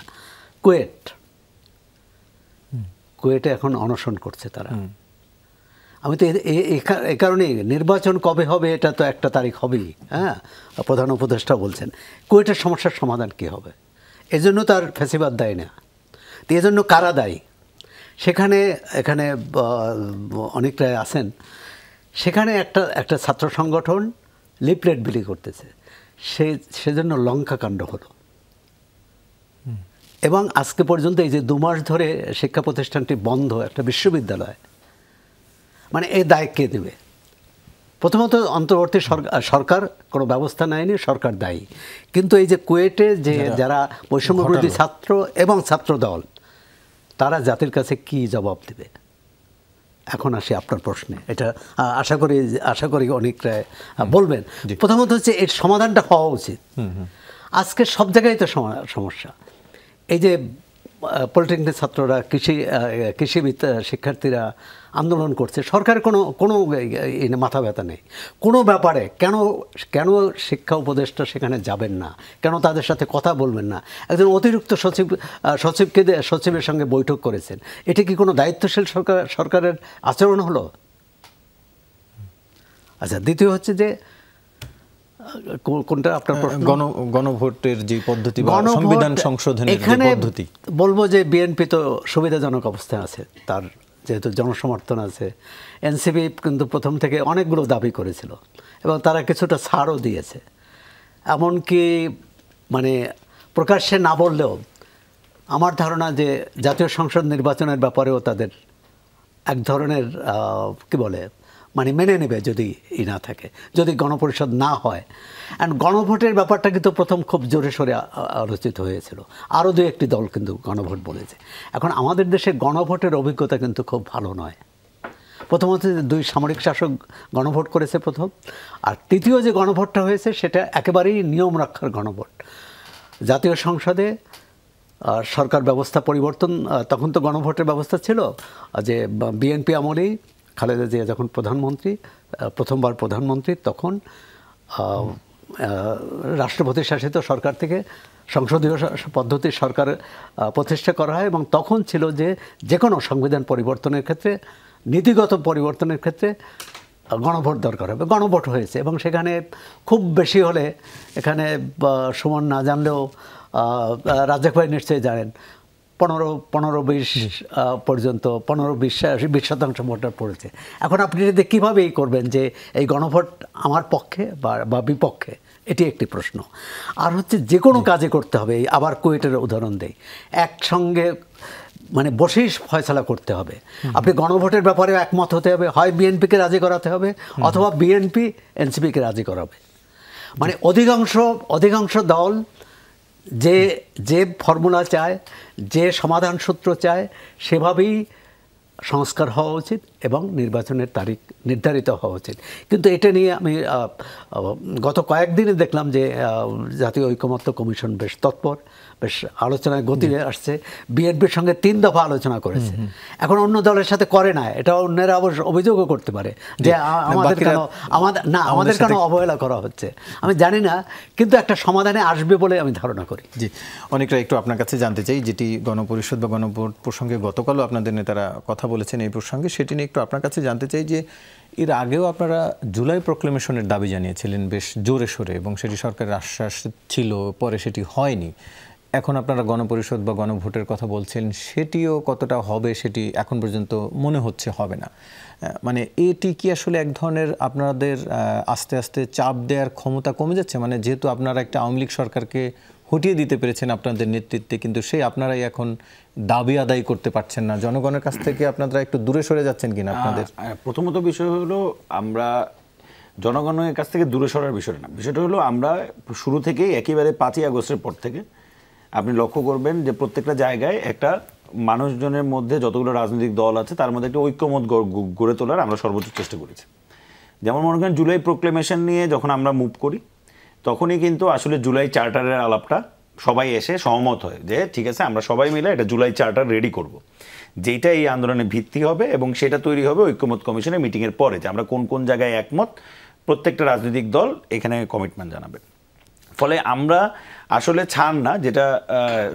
কুয়েটে এখন অনশন করছে তারা। আমি তো এই কারণে নির্বাচন কবে হবে এটা তো একটা তারিখ হবেই, হ্যাঁ, প্রধান উপদেষ্টা বলছেন। কুয়েটের সমস্যার সমাধান কী হবে? এজন্য তার ফ্যাসিবাদ দায়ী না, তো এজন্য কারা দায়ী? এখানে অনেকটাই আছেন। সেখানে একটা ছাত্র সংগঠন লিফলেট বিলি করতেছে, সেজন্য লঙ্কা কাণ্ড হলো। এবং আজকে পর্যন্ত এই যে 2 মাস ধরে শিক্ষা প্রতিষ্ঠানটি বন্ধ, একটা বিশ্ববিদ্যালয়, মানে এই দায় কে দেবে? প্রথমত অন্তর্বর্তী সরকার কোনো ব্যবস্থা নেয়নি, সরকার দায়ী। কিন্তু এই যে কুয়েটে যে যারা বৈষম্য বিরোধী ছাত্র এবং ছাত্র দল, তারা জাতির কাছে কি জবাব দেবে? এখন আসি আপনার প্রশ্নে, এটা আশা করি অনেকটা বলবেন। প্রথমত হচ্ছে এর সমাধানটা হওয়া উচিত। আজকে সব জায়গায় তো সমস্যা। এই যে পলিটেকনিক ছাত্ররা, কৃষিবিদ শিক্ষার্থীরা আন্দোলন করছে, সরকারের কোনো মাথা ব্যথা নেই কোনো ব্যাপারে। কেন শিক্ষা উপদেষ্টা সেখানে যাবেন না? কেন তাদের সাথে কথা বলবেন না? একজন অতিরিক্ত সচিবের সঙ্গে বৈঠক করেছেন, এটি কি কোনো দায়িত্বশীল সরকারের আচরণ হলো? আচ্ছা, দ্বিতীয় হচ্ছে যে কোনটা আপনার প্রশ্ন? গণভোটের যে পদ্ধতি বা সংবিধান সংশোধনের যে পদ্ধতি। বলবো যে বিএনপি তো সুবিধাজনক অবস্থায় আছে, তার যেহেতু জনসমর্থন আছে। এনসিপি কিন্তু প্রথম থেকে অনেকগুলো দাবি করেছিল এবং তারা কিছুটা ছাড়ও দিয়েছে। এমনকি মানে প্রকাশ্যে না বললেও আমার ধারণা যে জাতীয় সংসদ নির্বাচনের ব্যাপারেও তাদের এক ধরনের কি বলে মানে মেনে নেবে যদি না থাকে, যদি গণপরিষদ না হয়। অ্যান্ড গণভোটের ব্যাপারটা কিন্তু প্রথম খুব জোরে সোরে আলোচিত হয়েছিল, আরও 2-1টি দল কিন্তু গণভোট বলেছে। এখন আমাদের দেশে গণভোটের অভিজ্ঞতা কিন্তু খুব ভালো নয়। প্রথমত 2 সামরিক শাসক গণভোট করেছে প্রথম, আর তৃতীয় যে গণভোটটা হয়েছে সেটা একেবারেই নিয়ম রক্ষার গণভোট। জাতীয় সংসদে সরকার ব্যবস্থা পরিবর্তন, তখন তো গণভোটের ব্যবস্থা ছিল যে বিএনপি আমলেই খালেদা জিয়া যখন প্রথমবার প্রধানমন্ত্রী, তখন রাষ্ট্রপতি শাসিত সরকার থেকে সংসদীয় পদ্ধতির সরকার প্রতিষ্ঠা করা হয়। এবং তখন ছিল যে কোনো সংবিধান পরিবর্তনের ক্ষেত্রে, নীতিগত পরিবর্তনের ক্ষেত্রে গণভোট দরকার হবে। গণভোট হয়েছে এবং সেখানে খুব বেশি হলে, এখানে সুমন না জানলেও রাজ্জাক ভাই নিশ্চয়ই জানেন, 15-20 পর্যন্ত 15-20% ভোটার পড়েছে। এখন আপনি যদি কীভাবে করবেন যে এই গণভোট আমার পক্ষে বা বিপক্ষে, এটি একটি প্রশ্ন। আর হচ্ছে যে কোনো কাজে করতে হবে, আবার কুয়েটের উদাহরণ দেই, একসঙ্গে মানে বসেই ফয়সালা করতে হবে। আপনি গণভোটের ব্যাপারে একমত হতে হবে, হয় বিএনপিকে রাজি করাতে হবে অথবা বিএনপি এনসিপিকে রাজি করাবে। মানে অধিকাংশ দল যে ফর্মুলা চায়, যে সমাধান সূত্র চায়, সেভাবেই সংস্কার হওয়া উচিত এবং নির্বাচনের তারিখ নির্ধারিত হওয়া উচিত। কিন্তু এটা নিয়ে আমি গত কয়েকদিনে দেখলাম যে জাতীয় ঐকমত্য কমিশন বেশ তৎপর, বেশ আলোচনায় গতি আসছে। বিএনপির সঙ্গে 3 দফা আলোচনা করেছে। এখন অন্য দলের সাথে করে না, এটা অন্যেরা অবশ্য অভিযোগও করতে পারে যে আমাদের কেন অবহেলা করা হচ্ছে। আমি জানি না, কিন্তু একটা সমাধানে আসবে বলে আমি ধারণা করি। জি, অনেকটা একটু আপনার কাছে জানতে চাই, যেটি গণপরিষদ বা গণভোট প্রসঙ্গে গতকালও আপনাদের নেতারা কথা কথা বলেছেন এই প্রসঙ্গে, সেটি নিয়ে একটু আপনার কাছে জানতে চাই যে এর আগেও আপনারা জুলাই প্রক্লেমেশনের দাবি জানিয়েছিলেন বেশ জোরে সোরে, এবং সেটি সরকারের আশ্বাস ছিল, পরে সেটি হয়নি। এখন আপনারা গণপরিষদ বা গণভোটের কথা বলছেন, সেটিও কতটা হবে সেটি এখন পর্যন্ত মনে হচ্ছে হবে না। মানে এটি কি আসলে এক ধরনের আপনাদের আস্তে আস্তে চাপ দেওয়ার ক্ষমতা কমে যাচ্ছে? মানে যেহেতু আপনারা একটা আওয়ামী লীগ সরকারকে হটিয়ে দিতে পেরেছেন আপনাদের নেতৃত্বে, কিন্তু সেই আপনারাই এখন দাবি আদায় করতে পারছেন না, জনগণের কাছ থেকে আপনারা একটু দূরে সরে যাচ্ছেন কিনা আপনাদের? প্রথমত বিষয় হলো আমরা জনগণের কাছ থেকে দূরে সরার বিষয়টা না, বিষয়টা হলো আমরা শুরু থেকেই একেবারে 5ই আগস্টের পর থেকে আপনি লক্ষ্য করবেন যে প্রত্যেকটা জায়গায় একটা মানুষজনের মধ্যে যতগুলো রাজনৈতিক দল আছে তার মধ্যে একটা ঐক্যমত গড়ে তোলার আমরা সর্বোচ্চ চেষ্টা করেছি। যেমন মনে করেন জুলাই প্রোক্লেমেশন নিয়ে যখন আমরা মুভ করি তখনই কিন্তু আসলে জুলাই চার্টারের আলাপটা সবাই এসে সহমত হয় যে ঠিক আছে আমরা সবাই মিলে এটা জুলাই চার্টার রেডি করব, যেটা এই আন্দোলনের ভিত্তি হবে, এবং সেটা তৈরি হবে ঐক্যমত কমিশনের মিটিংয়ের পরে, যে আমরা কোন কোন জায়গায় একমত প্রত্যেকটা রাজনৈতিক দল এখানে কমিটমেন্ট জানাবে। ফলে আমরা আসলে ছাড় না, যেটা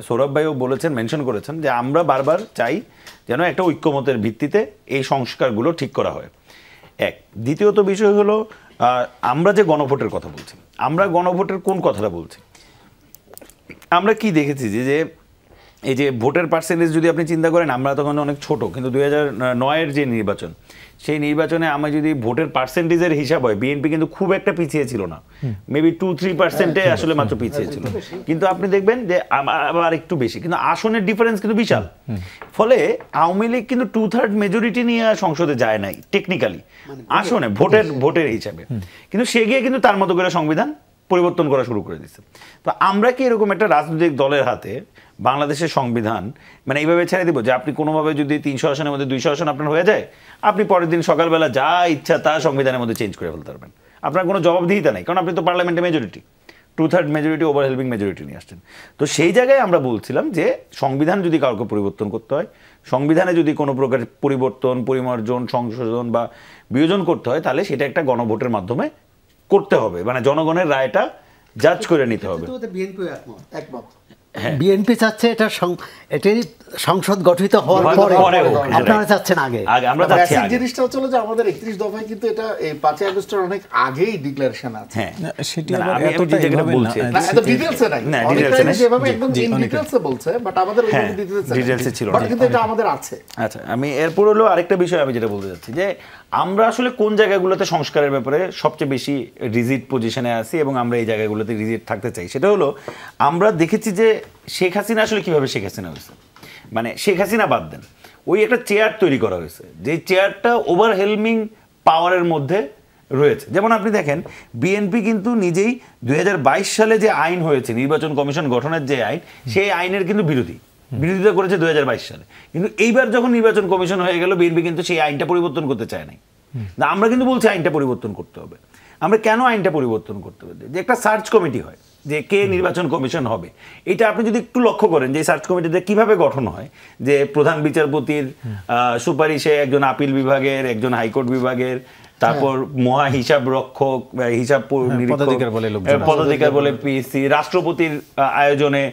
সৌরভ ভাইও বলেছেন, মেনশন করেছেন, যে আমরা বারবার চাই যেন একটা ঐক্যমতের ভিত্তিতে এই সংস্কারগুলো ঠিক করা হয়। এক, দ্বিতীয়ত বিষয় হলো আমরা যে গণভোটের কথা বলছি, আমরা গণভোটের কোন কথাটা বলছি, আমরা কি দেখেছি যে এই যে ভোটের পার্সেন্টেজ যদি আপনি চিন্তা করেন, আমরা তখন অনেক ছোট, কিন্তু 2009-এর যে নির্বাচন, সেই নির্বাচনে আমরা যদি ভোটের পার্সেন্টেজের হিসাব হয়, বিএনপি কিন্তু খুব একটা পিছিয়ে ছিল না, মেবি 2-3% আসলে মাত্র পিছিয়ে ছিল, কিন্তু আপনি দেখবেন যে আবার একটু বেশি, কিন্তু আসনের ডিফারেন্স কিন্তু বিশাল। ফলে আওয়ামী লীগ কিন্তু 2/3 মেজরিটি নিয়ে সংসদে যায় নাই টেকনিক্যালি আসনে ভোটের হিসাবে, কিন্তু সে গিয়ে কিন্তু তার মতো করে সংবিধান পরিবর্তন করা শুরু করে দিচ্ছে। তো আমরা কি এরকম একটা রাজনৈতিক দলের হাতে বাংলাদেশের সংবিধান মানে এইভাবে ছেড়ে দিব যে আপনি কোনোভাবে যদি 300 আসনের মধ্যে 200 আসন আপনার হয়ে যায়, আপনি পরের দিন সকালবেলা যা ইচ্ছা তা সংবিধানের মধ্যে চেঞ্জ করে ফেলতে পারবেন, আপনার কোনো জবাবদিহিতা নেই, কারণ আপনি তো পার্লামেন্টে মেজরিটি 2/3 মেজরিটি ওভারহেলমিং মেজরিটি নিয়ে আসছেন। তো সেই জায়গায় আমরা বলছিলাম যে সংবিধান যদি কাউকে পরিবর্তন করতে হয়, সংবিধানে যদি কোনো প্রকার পরিবর্তন, পরিমার্জন, সংশোধন বা বিয়োজন করতে হয়, তাহলে সেটা একটা গণভোটের মাধ্যমে করতে হবে, মানে জনগণের রায়টা জাজ করে নিতে হবে। একমত। বিএনপি চাচ্ছে এটাই সংসদ গঠিত হওয়ার পরে, আপনারা চাচ্ছেন আগে। আমরা চাচ্ছি আগে। জিনিসটা হচ্ছে যে আমাদের 31 দফায় কিন্তু এটা এই 5 আগস্টের অনেক আগেই ডিক্লারেশন আছে। হ্যাঁ, সেটি আমি যেটা বলছি এত ডিটেইলসে নাই, না ডিটেইলসে নাই, যেভাবে একদম ইন ডিটেইলসে বলছে, বাট আমাদের ওই ডিটেইলসে ছিল, বাট কিন্তু এটা আমাদের আছে। আচ্ছা, আমি এরপর হলো আরেকটা বিষয় আমি যেটা বলতে চাচ্ছি, যে আমরা আসলে কোন জায়গাগুলোতে সংস্কারের ব্যাপারে সবচেয়ে বেশি রিজিড পজিশনে আছি এবং আমরা এই জায়গাগুলোতে রিজিড থাকতে চাই, সেটা হলো আমরা দেখেছি যে শেখ হাসিনা আসলে কিভাবে শেখ হাসিনা হয়েছে, মানে শেখ হাসিনা বাদ দেন, ওই একটা চেয়ার তৈরি করা হয়েছে, যে চেয়ারটা ওভারহেলমিং পাওয়ারের মধ্যে রয়েছে। যেমন আপনি দেখেন বিএনপি কিন্তু নিজেই 2022 সালে যে আইন হয়েছে, নির্বাচন কমিশন গঠনের যে আইন, সেই আইনের কিন্তু বিরোধিতা করেছে 2022 সালে, কিন্তু এইবার যখন নির্বাচন কমিশন হয়ে গেল, বিএনপি কিন্তু সেই আইনটা পরিবর্তন করতে চায় নাই। আমরা কিন্তু বলছি আইনটা পরিবর্তন করতে হবে। আমরা কেন আইনটা পরিবর্তন করতে হবে? যে একটা সার্চ কমিটি হয়, যে কে নির্বাচন কমিশন হবে, এটা আপনি যদি একটু লক্ষ্য করেন যে সার্চ কমিটিতে কিভাবে গঠন হয়, যে প্রধান বিচারপতির সুপারিশে একজন আপিল বিভাগের, একজন হাইকোর্ট বিভাগের, তারপর মহা হিসাব রক্ষক, হিসাব পদাধিকার বলে পিএসসি, রাষ্ট্রপতির আয়োজনে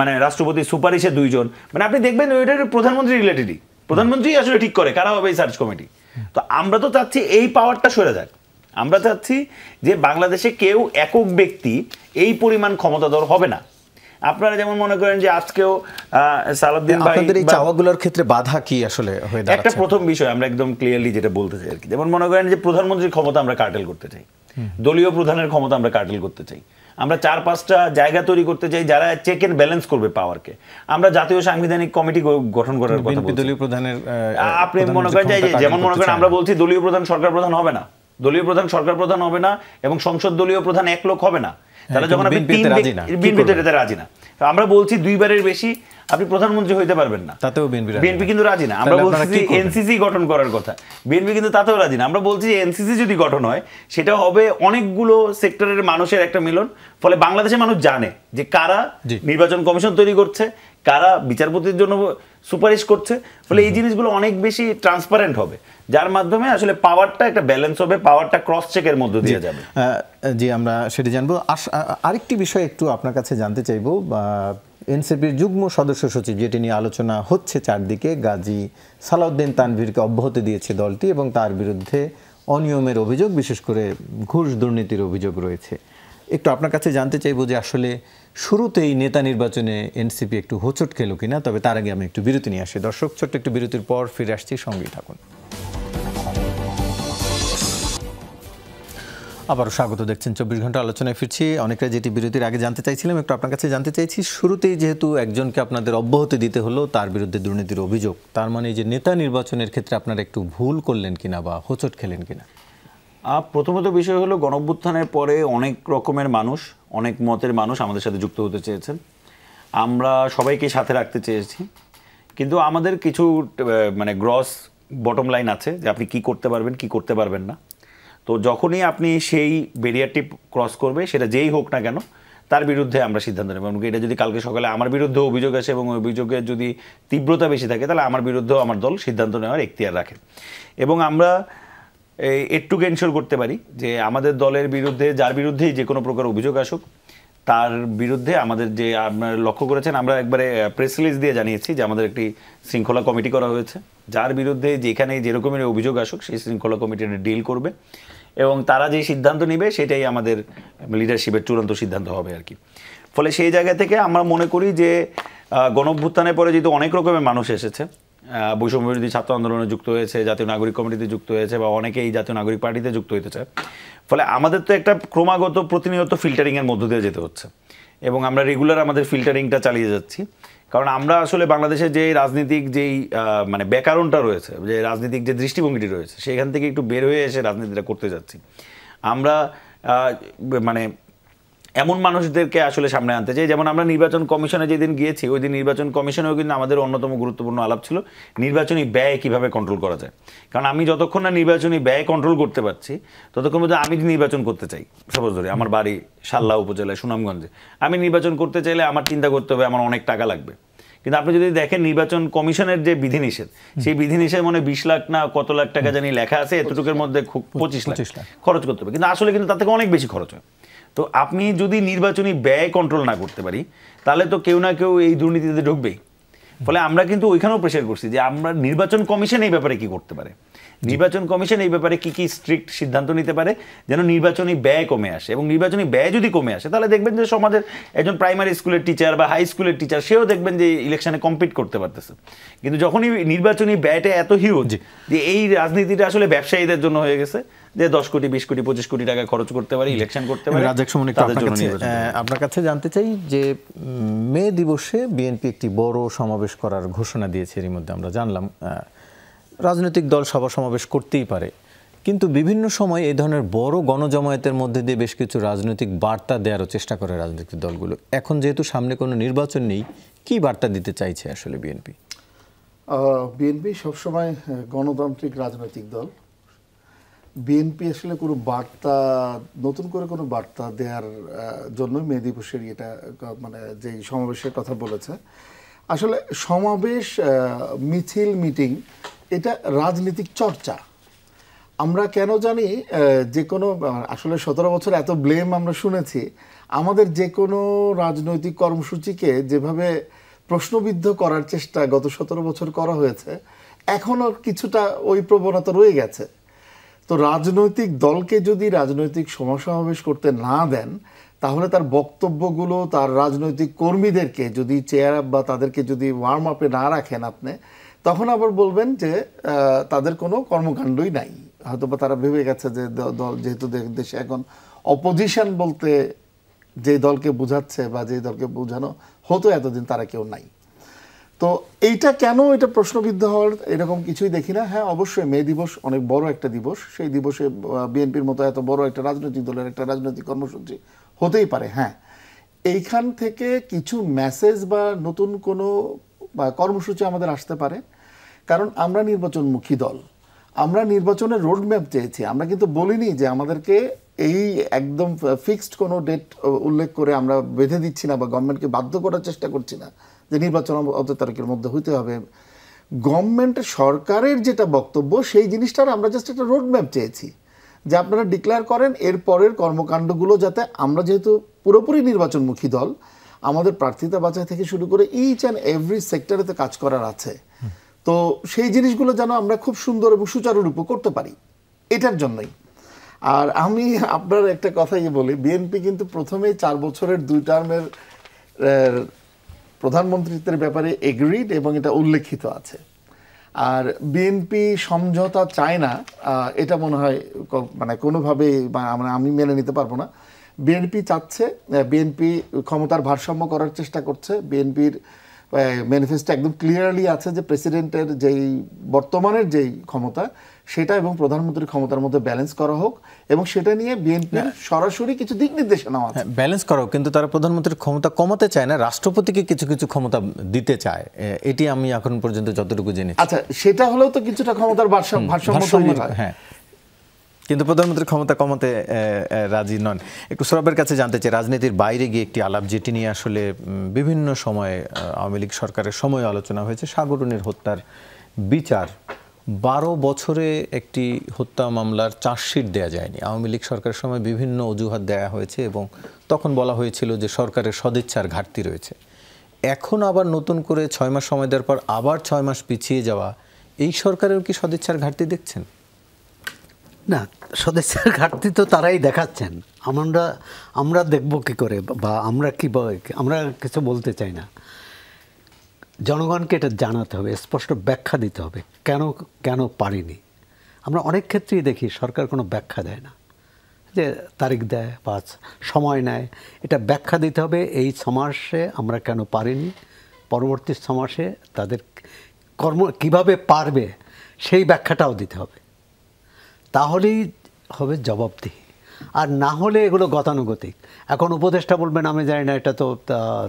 মানে রাষ্ট্রপতির সুপারিশে 2 জন, মানে আপনি দেখবেন ওইটার প্রধানমন্ত্রী রিলেটেডই, প্রধানমন্ত্রী আসলে ঠিক করে কারা হবে এই সার্চ কমিটি। তো আমরা তো চাচ্ছি এই পাওয়ারটা সরে যাক, আমরা চাচ্ছি যে বাংলাদেশে কেউ একক ব্যক্তি এই পরিমাণ ক্ষমতাধর হবে না। আপনারা যেমন মনে করেন যে আজকেও সালাউদ্দিন ভাই, আপনাদের এই চাওয়াগুলোর ক্ষেত্রে বাধা কি আসলে হয়ে দাঁড়াচ্ছে? একটা প্রথম বিষয় আমরা একদম ক্লিয়ারলি যেটা বলতে চাই আর কি, যেমন মনে করেন যে প্রধানমন্ত্রীর ক্ষমতা আমরা কার্টেল করতে চাই, দলীয় প্রধানের ক্ষমতা আমরা কার্টেল করতে চাই, আমরা 4-5টা জায়গা তৈরি করতে চাই যারা চেক এন্ড ব্যালেন্স করবে পাওয়ারকে। আমরা জাতীয় সাংবিধানিক কমিটি গঠন করার কথা বলছি। দলীয় প্রধানের আপনি মনে করেন যে যেমন মনে করেন আমরা বলছি দলীয় প্রধান সরকার প্রধান হবে না, দলীয় প্রধান সরকার প্রধান হবে না, এবং সংসদ দলীয় প্রধান 1 লোক হবে না, তাহলে যখন আপনি বিএনপিতে রাজি না, আমরা বলছি 2বারের বেশি আপনি প্রধানমন্ত্রী হইতে পারবেন না, তাতেও বিএনপি কিন্তু রাজি না। আমরা বলছি এনসিসি গঠন করার কথা, বিএনপি কিন্তু তাতেও রাজি না। আমরা বলছি যে এনসিসি যদি গঠন হয় সেটা হবে অনেকগুলো সেক্টরের মানুষের একটা মিলন, ফলে বাংলাদেশের মানুষ জানে যে কারা নির্বাচন কমিশন তৈরি করছে, কারা বিচারপতির জন্য সুপারিশ করছে, ফলে এই জিনিসগুলো অনেক বেশি ট্রান্সপারেন্ট হবে, যার মাধ্যমে আসলে পাওয়ারটা একটা ব্যালেন্স হবে, পাওয়ারটা ক্রস চেকের মধ্যে দিয়ে যাবে। জি, আমরা সেটা জানবো। আরেকটি বিষয় একটু আপনার কাছে জানতে চাইবো, এনসিপির যুগ্ম সদস্য সচিব, যেটি নিয়ে আলোচনা হচ্ছে চারদিকে, গাজী সালাউদ্দিন তানভীরকে অব্যাহতি দিয়েছে দলটি এবং তার বিরুদ্ধে অনিয়মের অভিযোগ, বিশেষ করে ঘুষ দুর্নীতির অভিযোগ রয়েছে। একটু আপনার কাছে জানতে চাইবো যে আসলে শুরুতেই নেতা নির্বাচনে এনসিপি একটু হোঁচট খেলো কিনা। তবে তার আগে আমি একটু বিরতি নিয়ে আসি। দর্শক, ছোট্ট একটু বিরতির পর ফিরে আসছি, সঙ্গেই থাকুন। আবারও স্বাগত, দেখছেন 24 ঘন্টা আলোচনায় ফিরছি। অনেকটা যেটি বিরতির আগে জানতে চাইছিলাম, একটু আপনার কাছে জানতে চাইছি, শুরুতেই যেহেতু একজনকে আপনাদের অব্যাহতি দিতে হলো, তার বিরুদ্ধে দুর্নীতির অভিযোগ, তার মানে যে নেতা নির্বাচনের ক্ষেত্রে আপনারা একটু ভুল করলেন কিনা বা হোঁচট খেলেন কিনা? প্রথমত বিষয় হলো, গণঅভ্যুত্থানের পরে অনেক রকমের মানুষ, অনেক মতের মানুষ আমাদের সাথে যুক্ত হতে চেয়েছেন। আমরা সবাইকে সাথে রাখতে চেয়েছি, কিন্তু আমাদের কিছু মানে গ্রস বটম লাইন আছে যে আপনি কি করতে পারবেন, কি করতে পারবেন না। তো যখনই আপনি সেই ব্যারিয়ারটি ক্রস করবে, সেটা যেই হোক না কেন, তার বিরুদ্ধে আমরা সিদ্ধান্ত নেব। এমনকি এটা যদি কালকে সকালে আমার বিরুদ্ধেও অভিযোগ আসে এবং অভিযোগের যদি তীব্রতা বেশি থাকে, তাহলে আমার বিরুদ্ধেও আমার দল সিদ্ধান্ত নেওয়ার এখতিয়ার রাখে। এবং আমরা একটু এনশিওর করতে পারি যে আমাদের দলের বিরুদ্ধে, যার বিরুদ্ধেই যে কোনো প্রকার অভিযোগ আসুক, তার বিরুদ্ধে আমাদের যে আপনারা লক্ষ্য করেছেন, আমরা একবারে প্রেস রিলিজ দিয়ে জানিয়েছি যে আমাদের একটি শৃঙ্খলা কমিটি করা হয়েছে, যার বিরুদ্ধে যেখানে যেরকমের অভিযোগ আসুক সেই শৃঙ্খলা কমিটিটা ডিল করবে এবং তারা যে সিদ্ধান্ত নেবে সেটাই আমাদের লিডারশিপের চূড়ান্ত সিদ্ধান্ত হবে আর কি। ফলে সেই জায়গা থেকে আমরা মনে করি যে গণঅভ্যুত্থানের পরে যেহেতু অনেক রকমের মানুষ এসেছে, বৈষম্য বিরোধী ছাত্র আন্দোলনে যুক্ত হয়েছে, জাতীয় নাগরিক কমিটিতে যুক্ত হয়েছে, বা অনেকেই জাতীয় নাগরিক পার্টিতে যুক্ত হতে চায়। ফলে আমাদের তো একটা ক্রমাগত প্রতিনিয়ত ফিল্টারিংয়ের মধ্য দিয়ে যেতে হচ্ছে এবং আমরা রেগুলার আমাদের ফিল্টারিংটা চালিয়ে যাচ্ছি। কারণ আমরা আসলে বাংলাদেশের যে রাজনীতিক যেই মানে ব্যাকরণটা রয়েছে, যে রাজনীতিক যে দৃষ্টিভঙ্গিটি রয়েছে, সেখান থেকে একটু বের হয়ে এসে রাজনীতিটা করতে যাচ্ছি। আমরা মানে এমন মানুষদেরকে আসলে সামনে আনতে চাই, যেমন আমরা নির্বাচন কমিশনে যেদিন গিয়েছি, ওই দিন নির্বাচন কমিশনেও কিন্তু আমাদের অন্যতম গুরুত্বপূর্ণ আলাপ ছিল নির্বাচনী ব্যয় কীভাবে কন্ট্রোল করা যায়। কারণ আমি যতক্ষণ না নির্বাচনী ব্যয় কন্ট্রোল করতে পারছি, ততক্ষণ পর্যন্ত আমি নির্বাচন করতে চাই, সাপোজ ধরি আমার বাড়ি শাল্লা উপজেলায় সুনামগঞ্জে, আমি নির্বাচন করতে চাইলে আমার চিন্তা করতে হবে আমার অনেক টাকা লাগবে। কিন্তু আপনি যদি দেখেন নির্বাচন কমিশনের যে বিধিনিষেধ, সেই বিধিনিষেধ মনে 20 লাখ না কত লাখ টাকা জানি লেখা আছে, এতটুকুর মধ্যে 25 লাখ খরচ করতে হবে, কিন্তু আসলে কিন্তু তার থেকে অনেক বেশি খরচ হয়। তো আপনি যদি নির্বাচনী ব্যয় কন্ট্রোল না করতে পারি, তাহলে তো কেউ না কেউ এই দুর্নীতিতে ঢুকবেই। ফলে আমরা কিন্তু ওইখানেও প্রেশার করছি যে আমরা নির্বাচন কমিশন এই ব্যাপারে কি করতে পারে, নির্বাচন কমিশন এই ব্যাপারে কি কি স্ট্রিক্ট সিদ্ধান্ত নিতে পারে যেন নির্বাচনী ব্যয় কমে আসে। এবং নির্বাচনী ব্যয় যদি কমে আসে, তাহলে দেখবেন যে সমাজের একজন প্রাইমারি স্কুলের টিচার বা হাই স্কুলের টিচার, সেও দেখবেন যে ইলেকশনে কম্পিট করতে পারতেছে। কিন্তু যখনই নির্বাচনী ব্যয়টা এত হিউজ যে এই রাজনীতিটা আসলে ব্যবসায়ীদের জন্য হয়ে গেছে, যে 10 কোটি 20 কোটি 25 কোটি টাকা খরচ করতে পারি, ইলেকশন করতে পারি। আপনার কাছে জানতে চাই যে মে দিবসে বিএনপি একটি বড় সমাবেশ করার ঘোষণা দিয়েছে, এর মধ্যে আমরা জানলাম রাজনৈতিক দল সভা সমাবেশ করতেই পারে, কিন্তু বিভিন্ন সময় এই ধরনের বড় গণজমায়েতের মধ্যে দিয়ে বেশ কিছু রাজনৈতিক বার্তা দেওয়ারও চেষ্টা করে রাজনৈতিক দলগুলো। এখন যেহেতু সামনে কোনো নির্বাচন নেই, কি বার্তা দিতে চাইছে আসলে বিএনপি? বিএনপি সবসময় গণতান্ত্রিক রাজনৈতিক দল। বিএনপি আসলে কোনো বার্তা, নতুন করে কোনো বার্তা দেওয়ার জন্য মে দিবসের এটা মানে যেই সমাবেশের কথা বলেছে, আসলে সমাবেশ, মিছিল, মিটিং, এটা রাজনৈতিক চর্চা। আমরা কেন জানি যে কোনো আসলে 17 বছর এত ব্লেম আমরা শুনেছি, আমাদের যে কোনো রাজনৈতিক কর্মসূচিকে যেভাবে প্রশ্নবিদ্ধ করার চেষ্টা গত 17 বছর করা হয়েছে, এখনও কিছুটা ওই প্রবণতা রয়ে গেছে। তো রাজনৈতিক দলকে যদি রাজনৈতিক সমাবেশ করতে না দেন, তাহলে তার বক্তব্যগুলো তার রাজনৈতিক কর্মীদেরকে যদি চেয়ার আপ বা তাদেরকে যদি ওয়ার্ম আপে না রাখেন আপনি, তখন আবার বলবেন যে তাদের কোনো কর্মকাণ্ডই নাই। হয়তো বা তারা ভেবে গেছে যে দল, যেহেতু দেশে এখন অপোজিশন বলতে যে দলকে বোঝাচ্ছে বা যে দলকে বোঝানো হতো এতদিন, তারা কেউ নাই। তো এইটা কেন এটা প্রশ্নবিদ্ধ হওয়ার এরকম কিছুই দেখি না। হ্যাঁ, অবশ্যই মে দিবস অনেক বড় একটা দিবস, সেই দিবসে বিএনপির মতো এত বড় একটা রাজনৈতিক দলের একটা রাজনৈতিক কর্মসূচি হতেই পারে। হ্যাঁ, এইখান থেকে কিছু মেসেজ বা নতুন কোনো কর্মসূচি আমাদের আসতে পারে, কারণ আমরা নির্বাচনমুখী দল, আমরা নির্বাচনের রোড ম্যাপ চেয়েছি। আমরা কিন্তু বলিনি যে আমাদেরকে এই একদম ফিক্সড কোনো ডেট উল্লেখ করে আমরা বেঁধে দিচ্ছি না বা গভর্নমেন্টকে বাধ্য করার চেষ্টা করছি না যে নির্বাচন অত তারিখের মধ্যে হইতে হবে। গভর্নমেন্টের, সরকারের যেটা বক্তব্য, সেই জিনিসটার আমরা জাস্ট একটা রোড ম্যাপ চেয়েছি যে আপনারা ডিক্লেয়ার করেন এর পরের কর্মকাণ্ডগুলো, যাতে আমরা যেহেতু পুরোপুরি নির্বাচনমুখী দল, আমাদের প্রার্থিতা বাছাই থেকে শুরু করে ইচ অ্যান্ড এভরি সেক্টরে তো কাজ করার আছে। তো সেই জিনিসগুলো যেন আমরা খুব সুন্দর এবং সুচারুরূপে করতে পারি, এটার জন্যই। আর আমি আপনার একটা কথাই বলি, বিএনপি কিন্তু প্রথমেই 4 বছরের 2 টার্মের প্রধানমন্ত্রীত্বের ব্যাপারে এগ্রিড এবং এটা উল্লেখিত আছে। আর বিএনপি সমঝোতা চায় না, এটা মনে হয় মানে কোনোভাবে আমি মেনে নিতে পারবো না। বিএনপি চাচ্ছে, বিএনপি ক্ষমতার ভারসাম্য করার চেষ্টা করছে। বিএনপির ম্যানিফেস্টো একদম ক্লিয়ারলি আছে যে প্রেসিডেন্টের যেই বর্তমানের যেই ক্ষমতা সেটা এবং প্রধানমন্ত্রীর ক্ষমতার মধ্যে ব্যালেন্স করা হোক, এবং সেটা নিয়ে বিএনপির সরাসরি কিছু দিক নির্দেশনা আছে। ব্যালেন্স করা হোক, কিন্তু তারা প্রধানমন্ত্রীর ক্ষমতা কমাতে চায় না, রাষ্ট্রপতিকে কিছু কিছু ক্ষমতা দিতে চায়, এটি আমি এখন পর্যন্ত যতটুকু জেনেছি। আচ্ছা, সেটা হলেও তো কিছুটা ক্ষমতার ভারসাম্য তৈরি হয়। হ্যাঁ, কিন্তু প্রধানমন্ত্রীর ক্ষমতা কমাতে রাজি নন। একটু সৌরভের কাছে জানতে চাই, রাজনীতির বাইরে গিয়ে একটি আলাপ যেটি নিয়ে আসলে বিভিন্ন সময়ে আওয়ামী লীগ সরকারের সময় আলোচনা হয়েছে, সাগরুনের হত্যার বিচার। 12 বছরে একটি হত্যা মামলার চার্জশিট দেওয়া যায়নি। আওয়ামী লীগ সরকারের সময় বিভিন্ন অজুহাত দেওয়া হয়েছে এবং তখন বলা হয়েছিল যে সরকারের সদিচ্ছার ঘাটতি রয়েছে। এখন আবার নতুন করে 6 মাস সময় দেওয়ার পর আবার 6 মাস পিছিয়ে যাওয়া, এই সরকারের কি সদিচ্ছার ঘাটতি দেখছেন? না, সদিচ্ছার ঘাটতি তো তারাই দেখাচ্ছেন, আমরা দেখব কি করে, বা আমরা কিছু বলতে চাই না। জনগণকে এটা জানাতে হবে, স্পষ্ট ব্যাখ্যা দিতে হবে কেন পারিনি। আমরা অনেক ক্ষেত্রেই দেখি সরকার কোনো ব্যাখ্যা দেয় না, যে তারিখ দেয় বা সময় নেয়। এটা ব্যাখ্যা দিতে হবে, এই 6 মাসে আমরা কেন পারিনি, পরবর্তী 6 মাসে তাদের কর্ম কিভাবে পারবে সেই ব্যাখ্যাটাও দিতে হবে, তাহলেই হবে জবাবদিহি। আর না হলে এগুলো গতানুগতিক। এখন উপদেষ্টা বলবেন আমি জানি না, এটা তো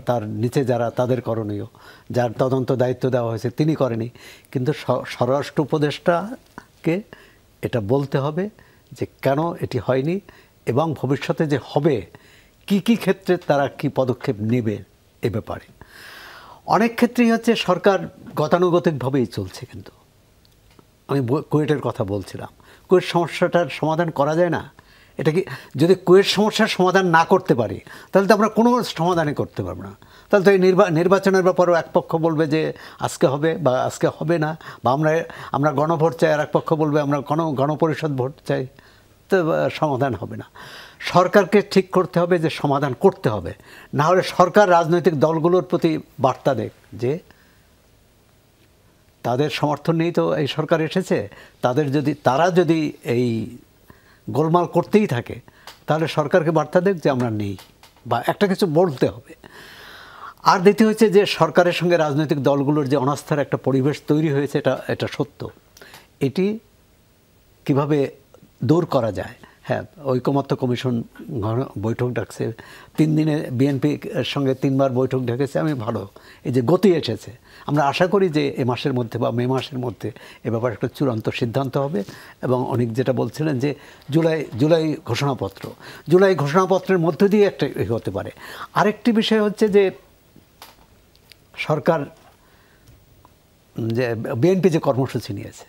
তার নিচে যারা তাদের করণীয়, যার তদন্ত দায়িত্ব দেওয়া হয়েছে তিনি করেনি। কিন্তু স্বরাষ্ট্র উপদেষ্টাকে এটা বলতে হবে যে কেন এটি হয়নি, এবং ভবিষ্যতে যে হবে কি কি ক্ষেত্রে তারা কি পদক্ষেপ নেবে এ ব্যাপারে। অনেক ক্ষেত্রেই হচ্ছে সরকার গতানুগতিকভাবেই চলছে। কিন্তু আমি কুয়েটের কথা বলছিলাম, কুয়েট সমস্যাটার সমাধান করা যায় না। এটা কি, যদি কুয়েট সমস্যার সমাধান না করতে পারি তাহলে তো আমরা কোনো সমাধানই করতে পারবো না। তাহলে তো এই নির্বাচনের ব্যাপারেও এক পক্ষ বলবে যে আজকে হবে বা আজকে হবে না, বা আমরা গণভোট চাই, আর এক পক্ষ বলবে আমরা গণপরিষদ ভোট চাই, তো সমাধান হবে না। সরকারকে ঠিক করতে হবে যে সমাধান করতে হবে, না হলে সরকার রাজনৈতিক দলগুলোর প্রতি বার্তা দেয় যে তাদের সমর্থন নিয়েই তো এই সরকার এসেছে, তারা যদি এই গোলমাল করতেই থাকে তাহলে সরকারকে বার্তা দেখ যে আমরা নেই, বা একটা কিছু বলতে হবে। আর দ্বিতীয় হচ্ছে যে সরকারের সঙ্গে রাজনৈতিক দলগুলোর যে অনাস্থার একটা পরিবেশ তৈরি হয়েছে, এটা সত্য। এটি কিভাবে দূর করা যায়? হ্যাঁ, ঐকমত্য কমিশন বৈঠক ডাকছে, 3 দিনে বিএনপির সঙ্গে 3 বার বৈঠক ডেকেছে, আমি ভালো, এই যে গতি এসেছে। আমরা আশা করি যে এ মাসের মধ্যে বা মে মাসের মধ্যে এ ব্যাপারে একটা চূড়ান্ত সিদ্ধান্ত হবে। এবং অনেক যেটা বলছিলেন যে জুলাই ঘোষণাপত্রের মধ্য দিয়ে একটা হতে পারে। আরেকটি বিষয় হচ্ছে যে সরকার যে বিএনপি যে কর্মসূচি নিয়েছে,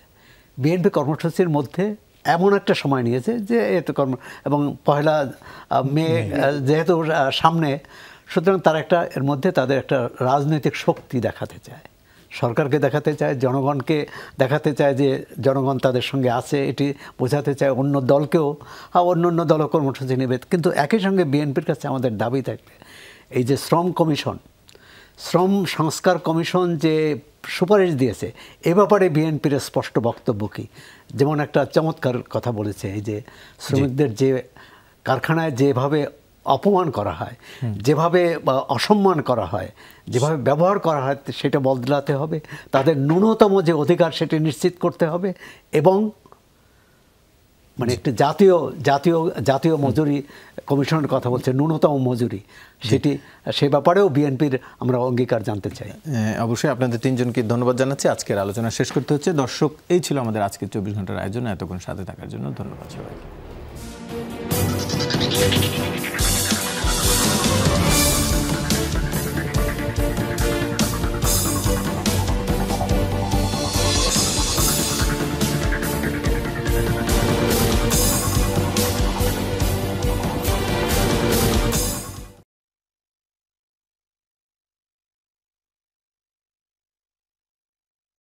বিএনপি কর্মসূচির মধ্যে এমন একটা সময় নিয়েছে যে এবং 1 মে যেহেতু সামনে, সুতরাং তারা এর মধ্যে তাদের একটা রাজনৈতিক শক্তি দেখাতে চায়, সরকারকে দেখাতে চায়, জনগণকে দেখাতে চায় যে জনগণ তাদের সঙ্গে আছে, এটি বোঝাতে চায় অন্য দলকেও। অন্য দলও কর্মসূচি নেবে, কিন্তু একই সঙ্গে বিএনপির কাছে আমাদের দাবি থাকবে এই যে শ্রম সংস্কার কমিশন যে সুপারিশ দিয়েছে, এ ব্যাপারে বিএনপির স্পষ্ট বক্তব্য কী। যেমন একটা চমৎকার কথা বলেছে, এই যে শ্রমিকদের যে কারখানায় যেভাবে অপমান করা হয়, যেভাবে অসম্মান করা হয়, যেভাবে ব্যবহার করা হয়, সেটা বদলাতে হবে। তাদের ন্যূনতম যে অধিকার সেটি নিশ্চিত করতে হবে, এবং মানে একটা জাতীয় মজুরি কমিশনের কথা বলছে, ন্যূনতম মজুরি, সে ব্যাপারেও বিএনপির আমরা অঙ্গীকার জানতে চাই। অবশ্যই আপনাদের 3 জনকে ধন্যবাদ জানাচ্ছি। আজকের আলোচনা শেষ করতে হচ্ছে। দর্শক, এই ছিল আমাদের আজকের 24 ঘন্টার আয়োজন। এতক্ষণ সাথে থাকার জন্য ধন্যবাদ সবাইকে।